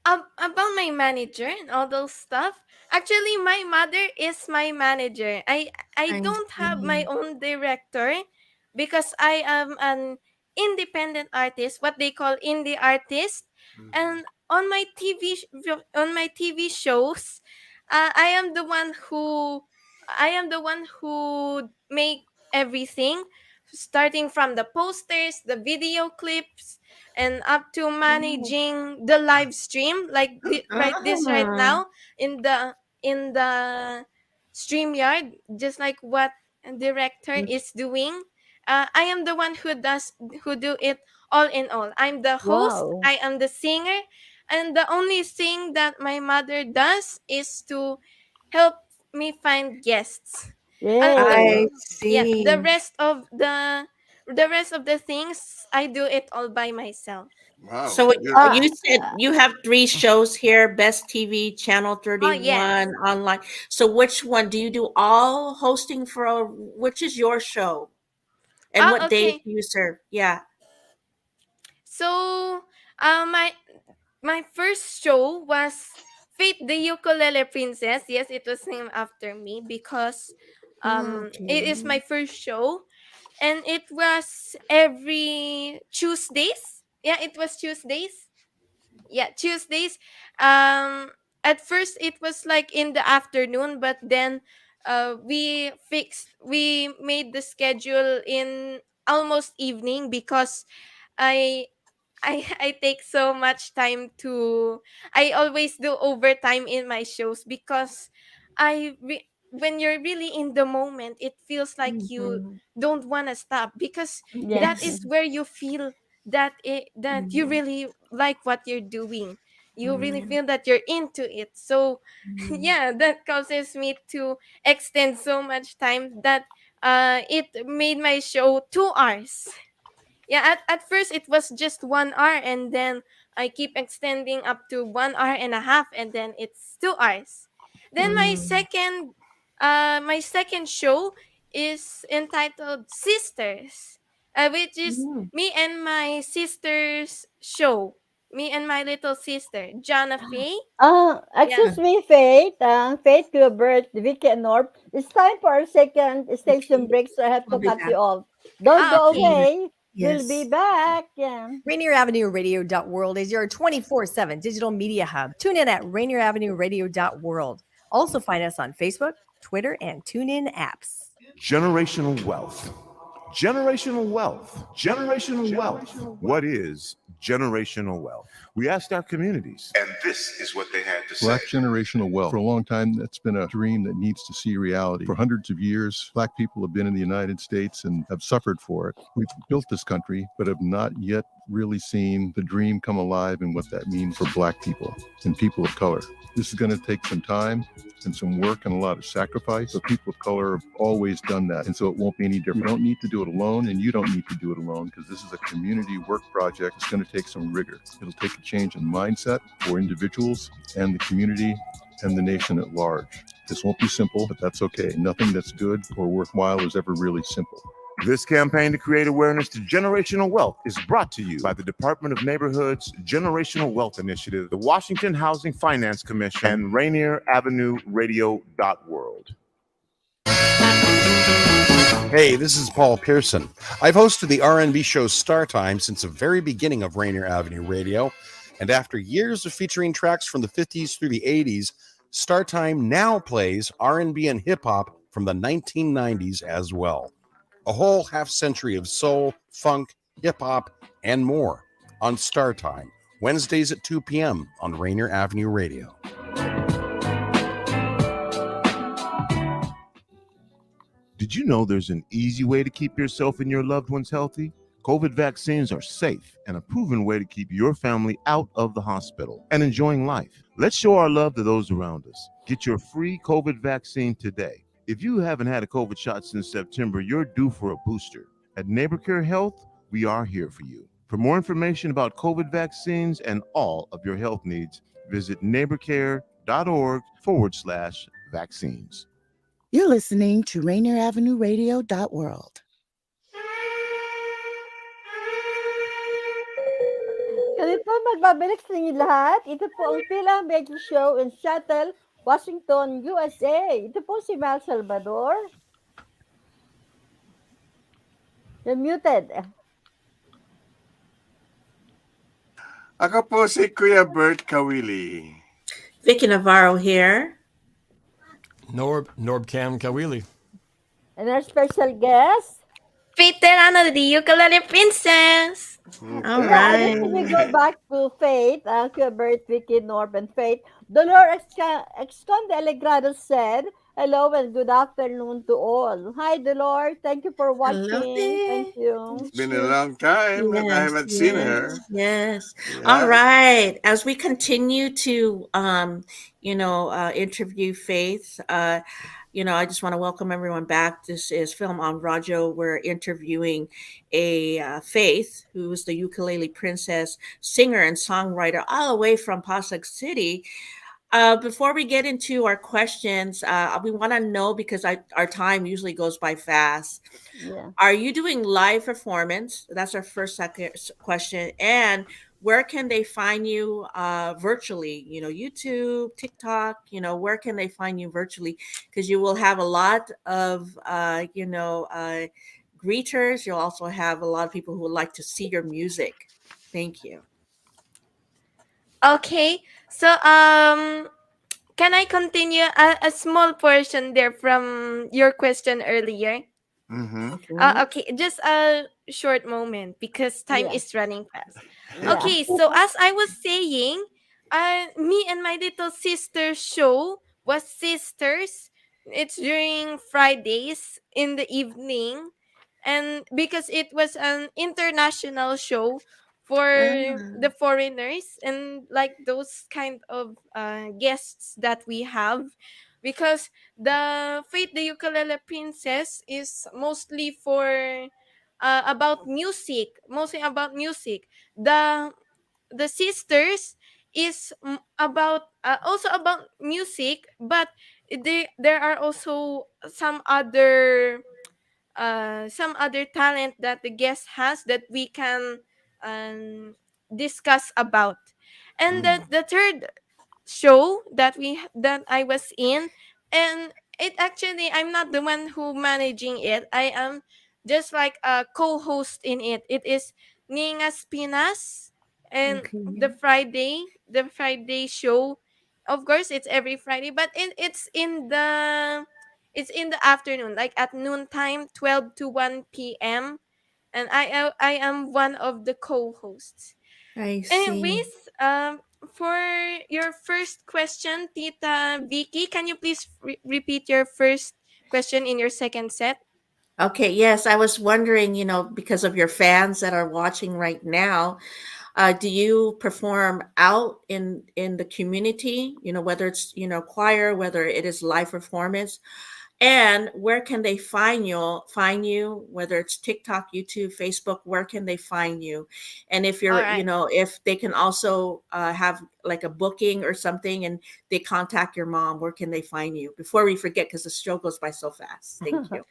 about my manager and all those stuff. Actually, my mother is my manager. I I don't have my see. own director because I am an independent artist, what they call indie artist. Mhm. And on my TV shows, I am the one who make everything starting from the posters, the video clips, and up to managing the live stream, like right now in the StreamYard, just like what director is doing. I am the one who do it all in all. I'm the host, Wow. I am the singer, and the only thing that my mother does is to help me find guests. Yay. Yeah, see. the rest of the things I do it all by myself. Wow. So Uh, you said you have 3 shows here: Best TV, Channel Oh yes. 31, online. So which one do you do? All hosting for? Which is your show? And what days Okay. do you serve? Yeah. So, my first show was Fate the Ukulele Princess. Yes, it was named after me because it is my Okay. first show, and it was every Tuesdays. Yeah, it was Tuesdays. Yeah, Tuesdays. At first it was like in the afternoon, but then we made the schedule in almost evening because I I take so much time to I always do overtime in my shows because when you're really in the moment, it feels like you Mhm. don't want to stop because that yes. is where you feel that you Mhm. really like what you're doing. You really Mhm. feel that you're into it. So Mhm. yeah, that causes me to extend so much time that it made my show 2 hours. Yeah, at first it was just 1 hour, and then I keep extending up to 1 hour and a half, and then it's 2 hours. Then Mhm. my second show is entitled Sisters, which is Mhm. me and my sister's show. Me and my little sister, Jana Faye. Yeah. Excuse me, Faith. Faith, Bert, Vicky, and Norb. It's time for our second station Okay. break, so I have I'll to be cut back. you off. Don't go Okay. away. We'll be Yes. back. Yeah. Rainier Avenue Radio.world is your 24/7 digital media hub. Tune in at Rainier Avenue Radio.world. Also find us on Facebook, Twitter, and TuneIn apps. Generational wealth. Generational wealth. Generational wealth. What is generational wealth? We asked our communities, and this is what they had to say. Black generational wealth. For a long time, that's been a dream that needs to see reality. For hundreds of years, Black people have been in the United States and have suffered for it. We've built this country, but have not yet really seen the dream come alive and what that means for Black people and people of color. This is going to take some time and some work and a lot of sacrifice, but people of color have always done that, and so it won't be any different. You don't need to do it alone, and you don't need to do it alone, because this is a community work project. It's going to take some rigor. It'll take a change in mindset for individuals and the community and the nation at large. This won't be simple, but that's okay. Nothing that's good or worthwhile is ever really simple. This campaign to create awareness to generational wealth is brought to you by the Department of Neighborhood's Generational Wealth Initiative, the Washington Housing Finance Commission, and Rainier Avenue Radio.world. Hey, this is Paul Pearson. I've hosted the R&B show Star Time since the very beginning of Rainier Avenue Radio, and after years of featuring tracks from the 50s through the 80s, Star Time now plays R&B and hip-hop from the 1990s as well. A whole half-century of soul, funk, hip-hop, and more on Star Time, Wednesdays at 2 p.m. on Rainier Avenue Radio. Did you know there's an easy way to keep yourself and your loved ones healthy? COVID vaccines are safe and a proven way to keep your family out of the hospital and enjoying life. Let's show our love to those around us. Get your free COVID vaccine today. If you haven't had a COVID shot since September, you're due for a booster. At NeighborCare Health, we are here for you. For more information about COVID vaccines and all of your health needs, visit neighborcare.org/vaccines. You're listening to Rainier Avenue Radio.world. Ganito magbabalik sa inyo lahat. Ito po ang Pilang Becky Show in Seattle, Washington, USA. Ito po si Mel Salvador. You're muted. Ako po si Kuya Bert Kawili. Vicky Navarro here. Norb Cam Kawili. And our special guest, Faith Terano, the ukulele princess. All Yeah, and then when we right. go back to Faith, Bert, Vicky, Norb, and Faith, Dolores Exconde Alegrado said, hello and good afternoon to all. Hi, Dolores. Thank you for Hello watching. Thank there. you. It's been a long time that I Yes, haven't seen yes, her. yes. All Yes. right. As we continue to, interview Faith, I just want to welcome everyone back. This is Film on Radyo. We're interviewing a Faith, who is the ukulele princess, singer and songwriter, all the way from Pasig City. Before we get into our questions, we want to know because our time usually goes by fast. Yeah. Are you doing live performance? That's our second question. And where can they find you virtually? YouTube, TikTok. Where can they find you virtually? Because you will have a lot of greeters. You'll also have a lot of people who would like to see your music. Thank you. Okay, so can I continue a small portion there from your question earlier? Mm-hmm. Okay, just a short moment because time Yeah. is running fast. Yeah. Okay, so as I was saying, me and my little sister show was sisters. It's during Fridays in the evening, and because it was an international show for Ah, the foreigners and like those kind of guests that we have, because the Fate the Ukulele Princess is mostly for about music, mostly about music. The sisters is about also about music, but there are also some other talent that the guest has that we can um, discuss about. And the third show that I was in, and it actually I'm not the one who managing it. I am just like a co-host in it. It is Ninga Spinas, and okay. The Friday show. Of course, it's every Friday, but it's in the afternoon, like at noontime, 12 to 1 p.m. And I am one of the co-hosts. I see. Anyways, for your first question, Tita Vicky, can you please repeat your first question in your second set? Okay, yes, I was wondering, because of your fans that are watching right now, do you perform out in the community? Whether it's choir, whether it is live performance, and where can they find you? Whether it's TikTok, YouTube, Facebook, where can they find you? And if All you're, right. if they can also have like a booking or something, and they contact your mom, where can they find you? Before we forget, because the show goes by so fast. Thank you.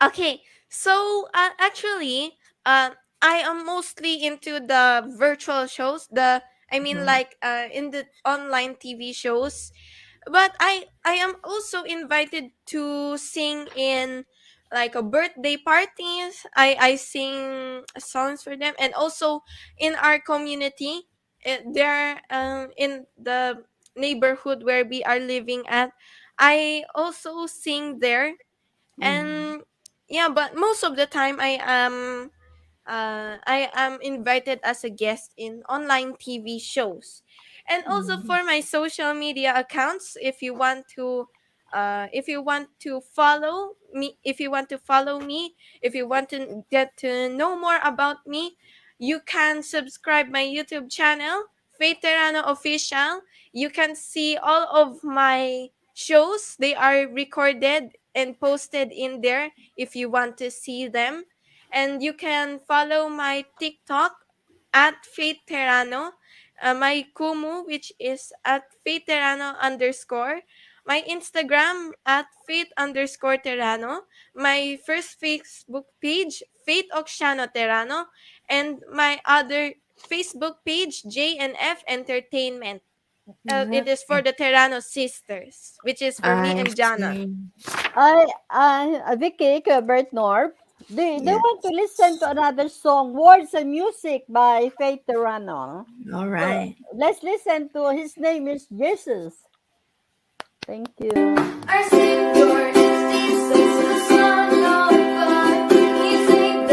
Okay, so actually, I am mostly into the virtual shows. I mean, Mhm. like in the online TV shows, but I am also invited to sing in like a birthday parties. I sing songs for them, and also in our community, there in the neighborhood where we are living at, I also sing there. Mhm. And yeah, but most of the time I am invited as a guest in online TV shows. And also Mhm. for my social media accounts, if you want to follow me, if you want to get to know more about me, you can subscribe my YouTube channel, Faith Terano Official. You can see all of my shows. They are recorded and posted in there if you want to see them. And you can follow my TikTok at Faith Terano, my Kumu, which is at Faith Terano underscore, my Instagram at Faith underscore Terano, my first Facebook page, Faith Oxiano Terano, and my other Facebook page, JNF Entertainment. It is for Okay. the Terano sisters, which is for me I and Jana. see. Vicky, Bert, Norb, they Yes. want to listen to another song, Words and Music by Faith Terano. All So right. let's listen to his name is Jesus. Thank you. Our Savior, Jesus, the Son of God, He saved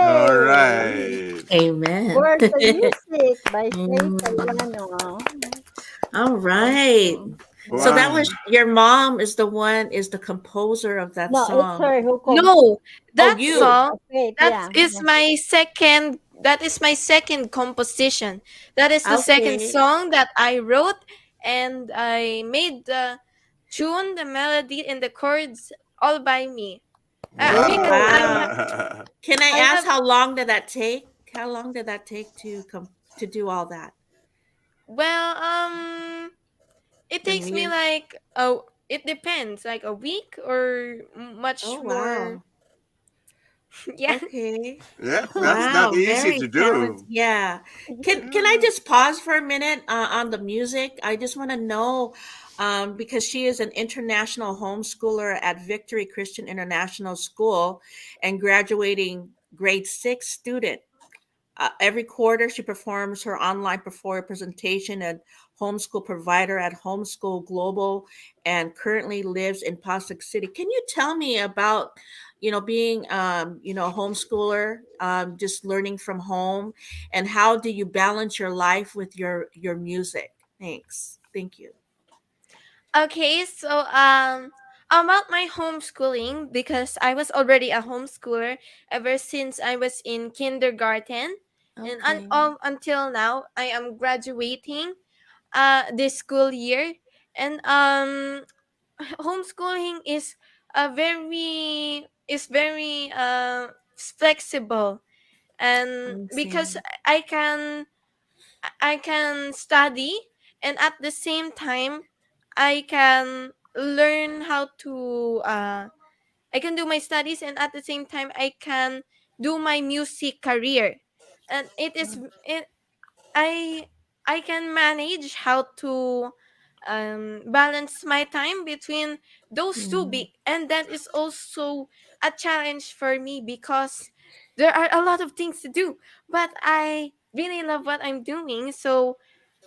All Yay! right. Amen. Words and Music by Faith Mm. Terano. All right. So that Wow. was your mom is the composer of that No, it's song. her who No, Oh, that you. song, Faith, that yeah. is my second composition. That is the second Okay. song that I wrote, and I made the tune, the melody, and the chords all by me. Oh, Because wow. Can I I ask have how long did that take? How long did that take to do all that? well, it The takes me music. like, oh, it depends, like a week or much Oh, more. wow. Yeah. Okay. Yeah, that's not Wow, easy very to talented. do. Yeah. Can I just pause for a minute on the music? I just want to know because she is an international homeschooler at Victory Christian International School and graduating grade 6 student. Every quarter, she performs her online performance presentation at homeschool provider at Homeschool Global, and currently lives in Pasig City. Can you tell me about, being, a homeschooler, just learning from home, and how do you balance your life with your music? Thanks. Thank you. Okay, so about my homeschooling, because I was already a homeschooler ever since I was in kindergarten, and Okay. until now I am graduating this school year. And homeschooling is very flexible, and I because see. I can study, and at the same time I can learn how to I can do my studies, and at the same time I can do my music career. And I I can manage how to balance my time between those two Mm. and that is also a challenge for me because there are a lot of things to do, but I really love what I'm doing. So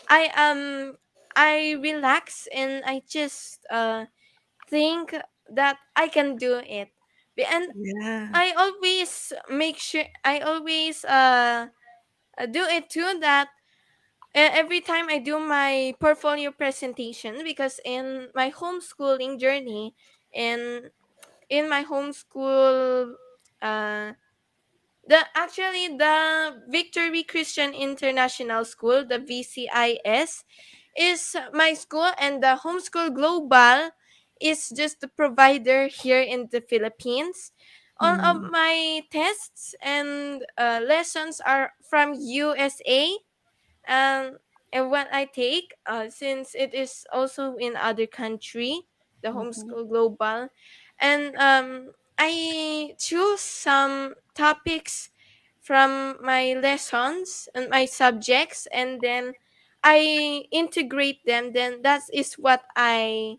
I relax, and I just think that I can do it. And Yeah. I always make sure I always do it too, that every time I do my portfolio presentation, because in my homeschooling journey, in my homeschool, uh the Victory Christian International School, the VCIS, is my school, and the Homeschool Global is just the provider here in the Philippines. All of Mm. my tests and lessons are from USA, um, and what I take, since it is also in other country, the Mhm. Homeschool Global, and I choose some topics from my lessons and my subjects, and then I integrate them. Then that is what I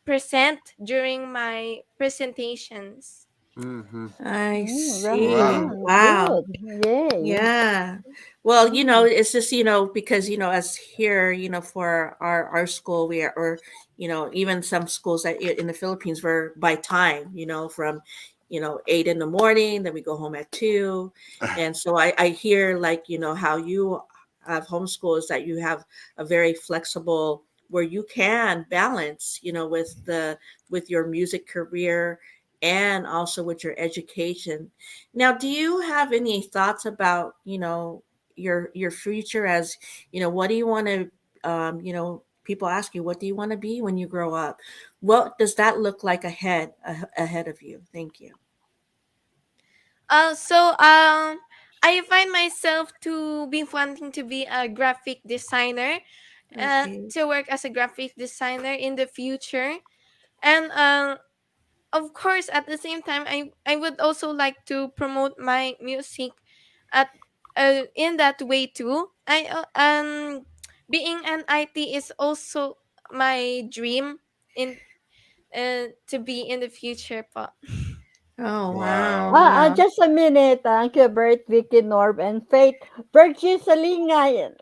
present during my presentations. Mm-hmm. I see. Wow. Right. Wow. Good. Yay. Yeah. Well, Mm. it's just, because, as here, for our school, we are, or, even some schools that in the Philippines were by time, from, 8 in the morning, then we go home at 2. And so I hear like, how you have homeschools, that you have a very flexible where you can balance, with your music career and also with your education. Now, do you have any thoughts about, your future, as, what do you want to, people ask you, what do you want to be when you grow up? What does that look like ahead of you? Thank you. So I find myself to be wanting to be a graphic designer, Okay. to work as a graphic designer in the future. And of course, at the same time, I would also like to promote my music at in that way too. Being an IT is also my dream in to be in the future po. Oh, wow. Wow. Wow. Just a minute. Thank you, Bert, Vicky, Norb, and Faith. Virtue Salingan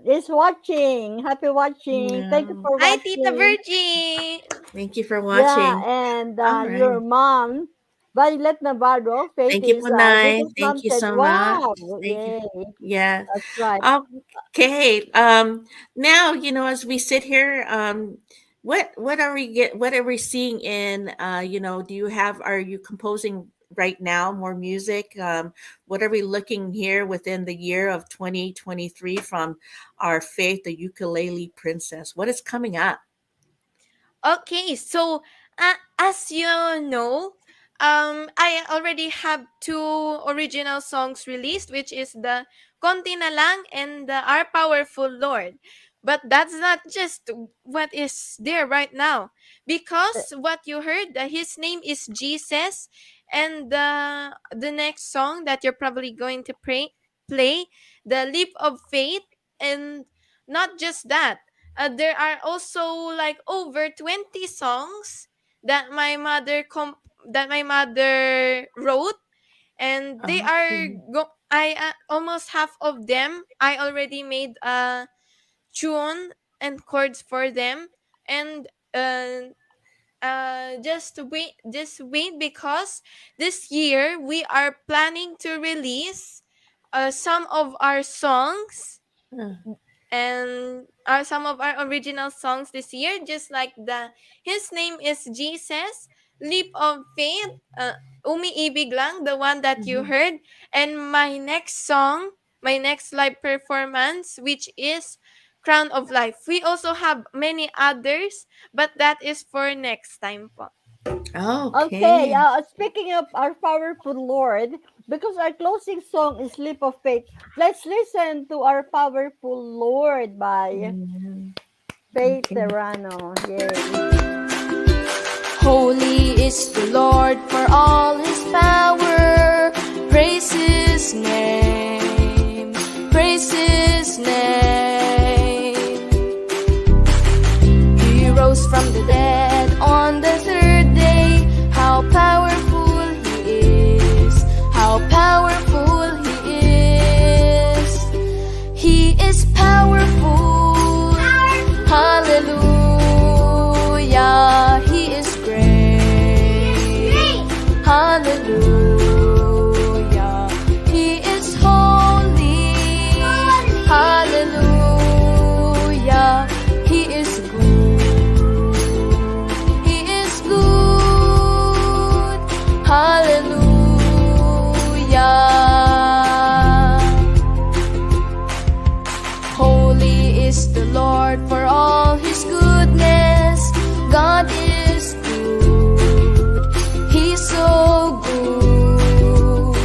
is watching. Happy watching. Thank you No. for Hi, Tita watching. Virgie. Thank you for Yeah, watching. and All your right. mom. Violet Navarro, Faith Thank you is po, Nay. Google's mom Thank you said, so much. wow, Thank you. yay. Yeah. That's right. Okay. Now, as we sit here, what are we seeing in, are you composing right now more music? What are we looking here within the year of 2023 from our Faith, the ukulele princess? What is coming up? Okay, so as you know, I already have two original songs released, which is the Konti na lang and the Our Powerful Lord. But that's not just what is there right now, because what you heard, his name is Jesus, and the next song that you're probably going to play, the Leap of Faith, and not just that, there are also like over 20 songs that my mother wrote, and they are Okay. I almost half of them I already made a tune and chords for them. And just wait, because this year we are planning to release some of our songs, and some of our original songs this year, just like the His Name is Jesus, Leap of Faith, Umiibig Lang, the one that you Mhm. heard, and my next song, my next live performance, which is Crown of Life. We also have many others, but that is for next time po. Okay, Okay. speaking of our powerful Lord, because our closing song is Leap of Faith, let's listen to our powerful Lord by Faith Okay. Terano. Yay. Holy is the Lord for all his power. Praise his name. Praise his name. He rose from the dead on the third day. How powerful he is. How powerful he is. He is powerful. Hallelujah. He is great. Hallelujah. He is holy. Hallelujah. He is good. He is good. Hallelujah. Holy is the Lord for all his goodness. God is good. He's so good.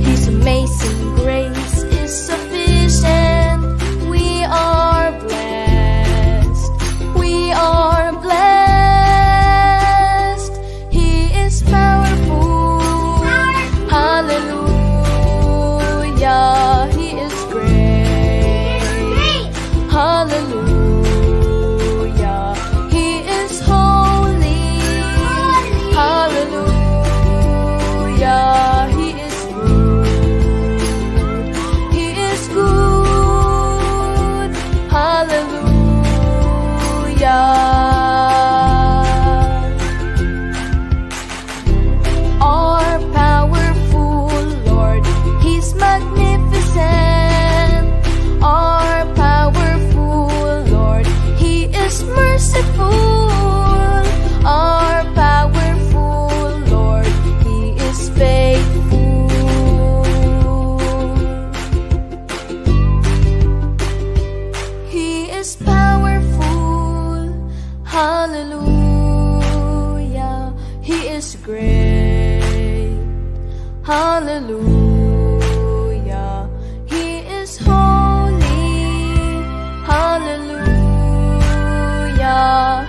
His amazing grace is sufficient. We are blessed. We are blessed. He is powerful. Hallelujah. He is great. Hallelujah. He is holy. Hallelujah. He is good. He is good. Hallelujah. Our powerful Lord, he's magnificent. Our powerful Lord, he is merciful. Our powerful Lord, he is faithful. He is powerful. Hallelujah. He is great. Hallelujah. He is holy. Hallelujah.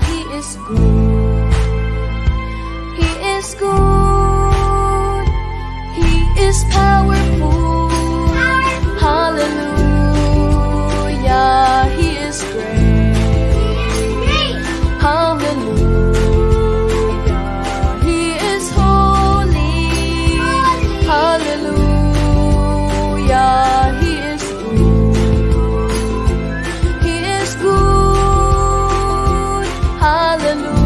He is good. He is good. He is powerful. Hallelujah. He is great. Hallelujah. He is holy. Hallelujah. He is good. He is good. Hallelujah.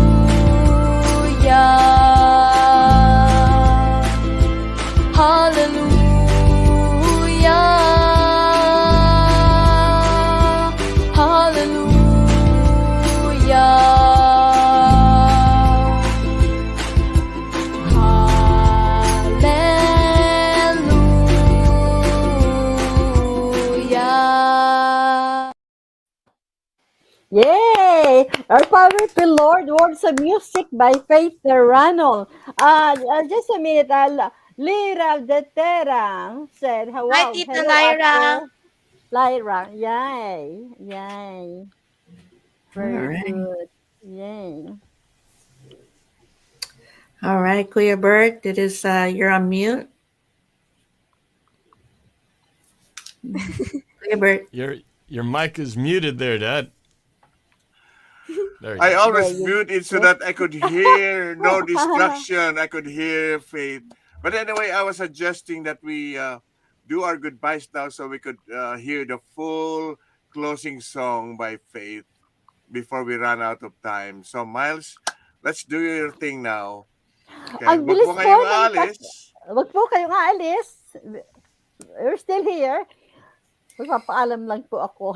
Our Powerful Lord, Words of Music by Faith Terano. Just a minute, Lyra de Terra said, Hi, wow, Tita hello, Lyra. Ate Lyra. Yay, yay. All Very right. good. Yay. All right, Kuya Bert, it is you're on mute. Kuya Bert. Your mic is muted there, Dad. There you I go. There always you mute it so go. that I could hear no distraction. I could hear Faith. But anyway, I was suggesting that we do our goodbyes now so we could hear the full closing song by Faith before we run out of time. So, Miles, let's do your thing now. Okay, Ang wag mo bilis po kayong ng aalis. wag po kayong aalis. We're still here. Magpapaalam lang po ako.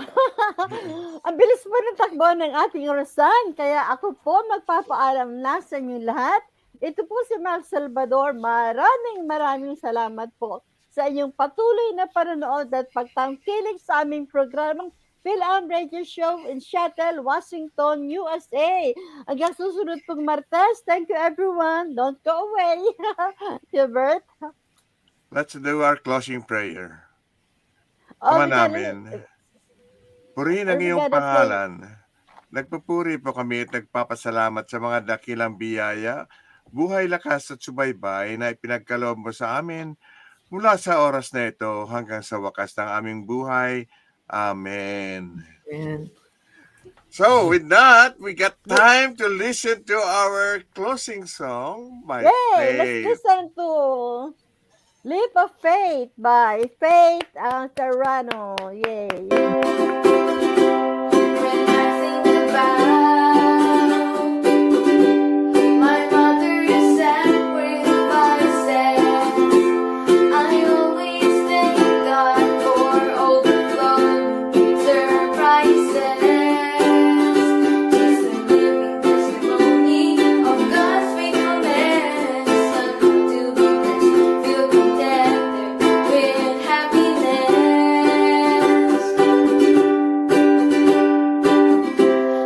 Ang bilis po ng takbo ng ating orasan. Kaya ako po magpapaalam na sa inyong lahat. Ito po si Mal Salvador. Maraming salamat po sa inyong patuloy na panonood at pagtangkilik sa aming programang Phil-Am Radio Show in Seattle, Washington, USA. Hanggang susunod pong Martes. Thank you everyone. Don't go away. Bert. Let's do our closing prayer. Oh, Ama we namin, purihin ang we iyong gotta play. pangalan. Nagpupuri po kami at nagpapasalamat sa mga dakilang biyaya, buhay, lakas at subaybay na ipinagkaloob mo sa amin mula sa oras na ito hanggang sa wakas ng aming buhay. Amen. Amen. So with that, we got time to listen to our closing song by Yay! Let's Faith. listen to Leap of Faith by Faith Terano. Yay! When I think about my mother's sacrifices, I always thank God for overflow surprises. She's a living testimony of God's faithfulness. I'm to be blessed, feel contented with happiness.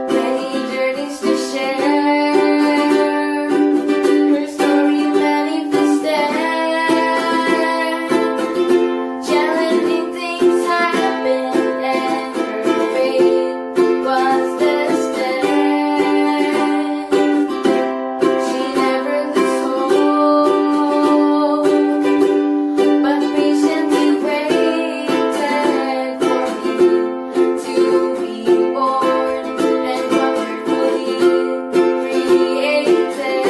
Many journeys to share, her story manifested. Challenging things happened and her faith was tested. She never lose hope, but patiently waited for me to be born and wonderfully created.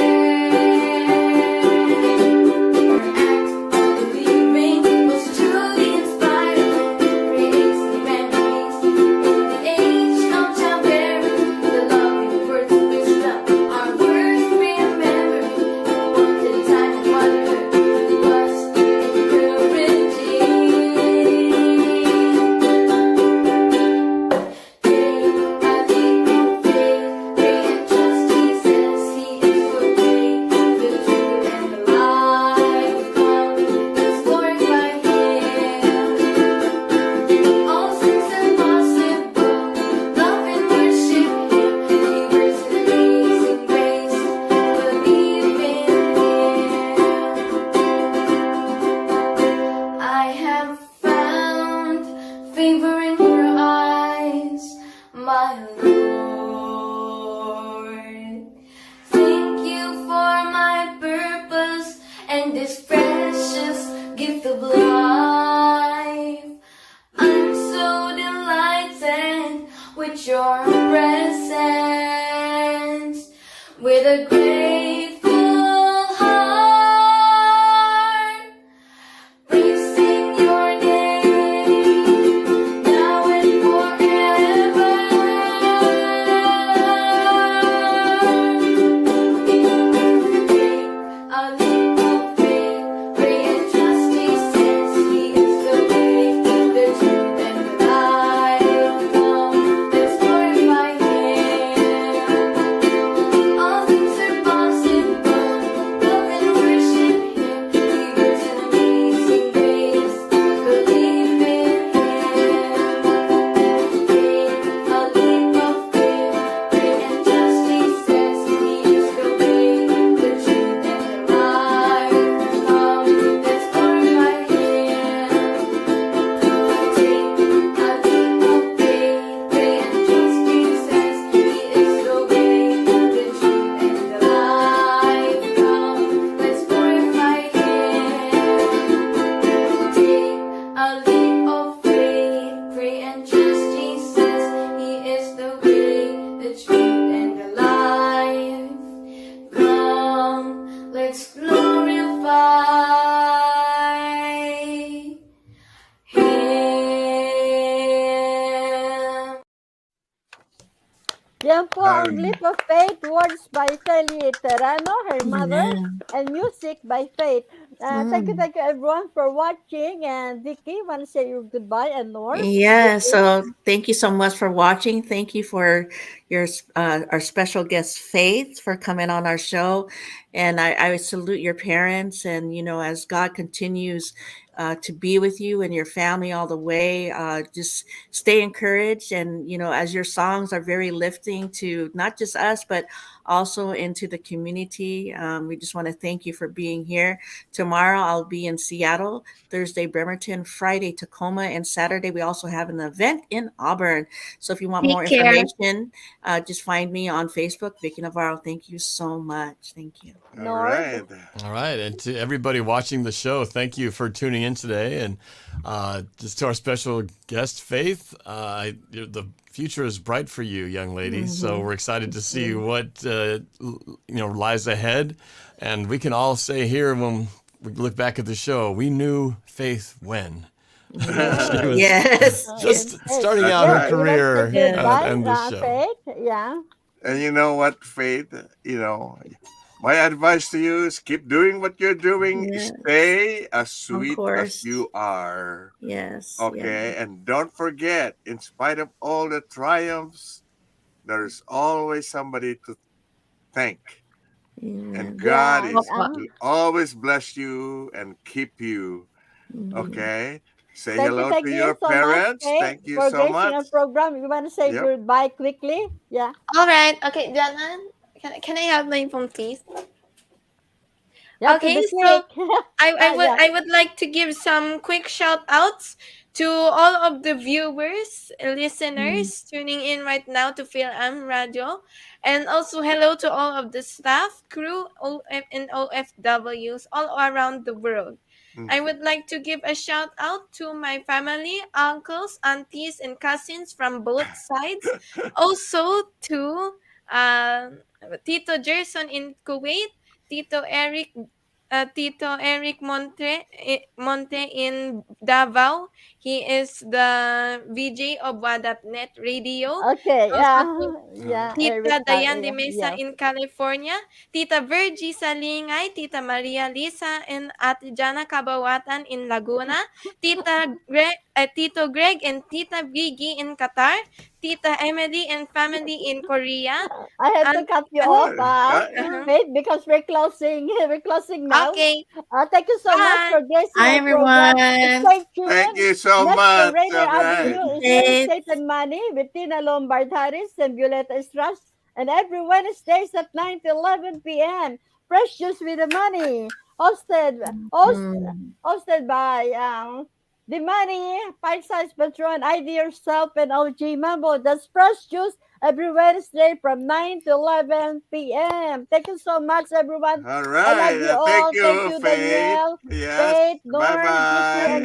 Her act of believing was truly inspiring, creating memories in the age of childbearing. The loving words of wisdom are worth remembering. One time and wonder was encouraging. I have found favor in your eyes, my Lord. Thank you for my purpose and this precious gift of life. I'm so delighted with your presence, with a grateful heart. Praising your name now and forever. A leap of faith, pray and trust. He says He is the way, the truth, and the life. Come, let's glorify Him. All things are possible. Yan po ang Har- Leap of Faith, words by Terano, her mother, Amen. and music by Faith. Thank you, Mm. everyone for watching. And Vicky, want to say your goodbye, and Norb, Yeah, Vicky. so thank you so much for watching. Thank you for your our special guest Faith for coming on our show, and I salute your parents. And as God continues to be with you and your family all the way, just stay encouraged. And as your songs are very lifting to not just us but also into the community, we just want to thank you for being here. Tomorrow I'll be in Seattle. Thursday, Bremerton, Friday, Tacoma, and Saturday, we also have an event in Auburn. So if you want more Take care. information, just find me on Facebook, Vicky Navarro. Thank you so much. Thank you. All right. All right, and to everybody watching the show, thank you for tuning in today, and just to our special guest, Faith. The future is bright for you, young lady. So we're excited to see what lies ahead, and we can all say here when we look back at the show, we knew Faith when. She was Yes. just starting out her career and the show. Faith, yeah. And you know what, Faith? My advice to you is keep doing what you're doing. Yes. Stay as sweet as course. you are. Yes. Okay, Yeah. and don't forget, in spite of all the triumphs, there's always somebody to thank. Amen. And God Yeah, will always bless you and keep you. Okay? Say hello to your so parents. much, Faith, Thank you for so gracing much. our program. You want to say Yep. goodbye quickly? Yeah. All right. Okay, Janan, can I have my phone, please? You have to Okay, be so quick. I would like to give some quick shout outs to all of the viewers, listeners tuning in right now to Feel Radio, and also hello to all of the staff, crew, and OFWs all around the world. I would like to give a shout out to my family, uncles, aunties, and cousins from both sides. Also to Tito Gerson in Kuwait, Tito Eric Monte in Davao. He is the VJ of Net Radio. Okay, Also yeah. to Yeah, Tita Dayan de yeah, Mesa yes. in California, Tita Virgie Salingay, Tita Maria Lisa, and Ate Jana Kabawatan in Laguna, Tito Greg and Tita Vicky in Qatar, Tita Emily and family in Korea. I have to cut you off, Uh-huh. Faith, because we're closing. We're closing now. Okay. Thank you so much for gracing Hi, our program. everyone. Stay tuned. Thank you so Next, much. Rainier All right. Avenue is Real Estate and Money with Tina Lombard Harris and Violeta Estrada. And every Wednesdays at 9 to 11 p.m. Fresh Juice with the Money. Hosted by The Money, Pint Size Patron, ID Yourself, and OG Mambo. That's Fresh Juice every Wednesday from 9 to 11 p.m. Thank you so much, everyone. All I love right. you all. Thank you, Thank you, Faith. Danielle, Yes. Faith, Norm, Vicky, Bye-bye. and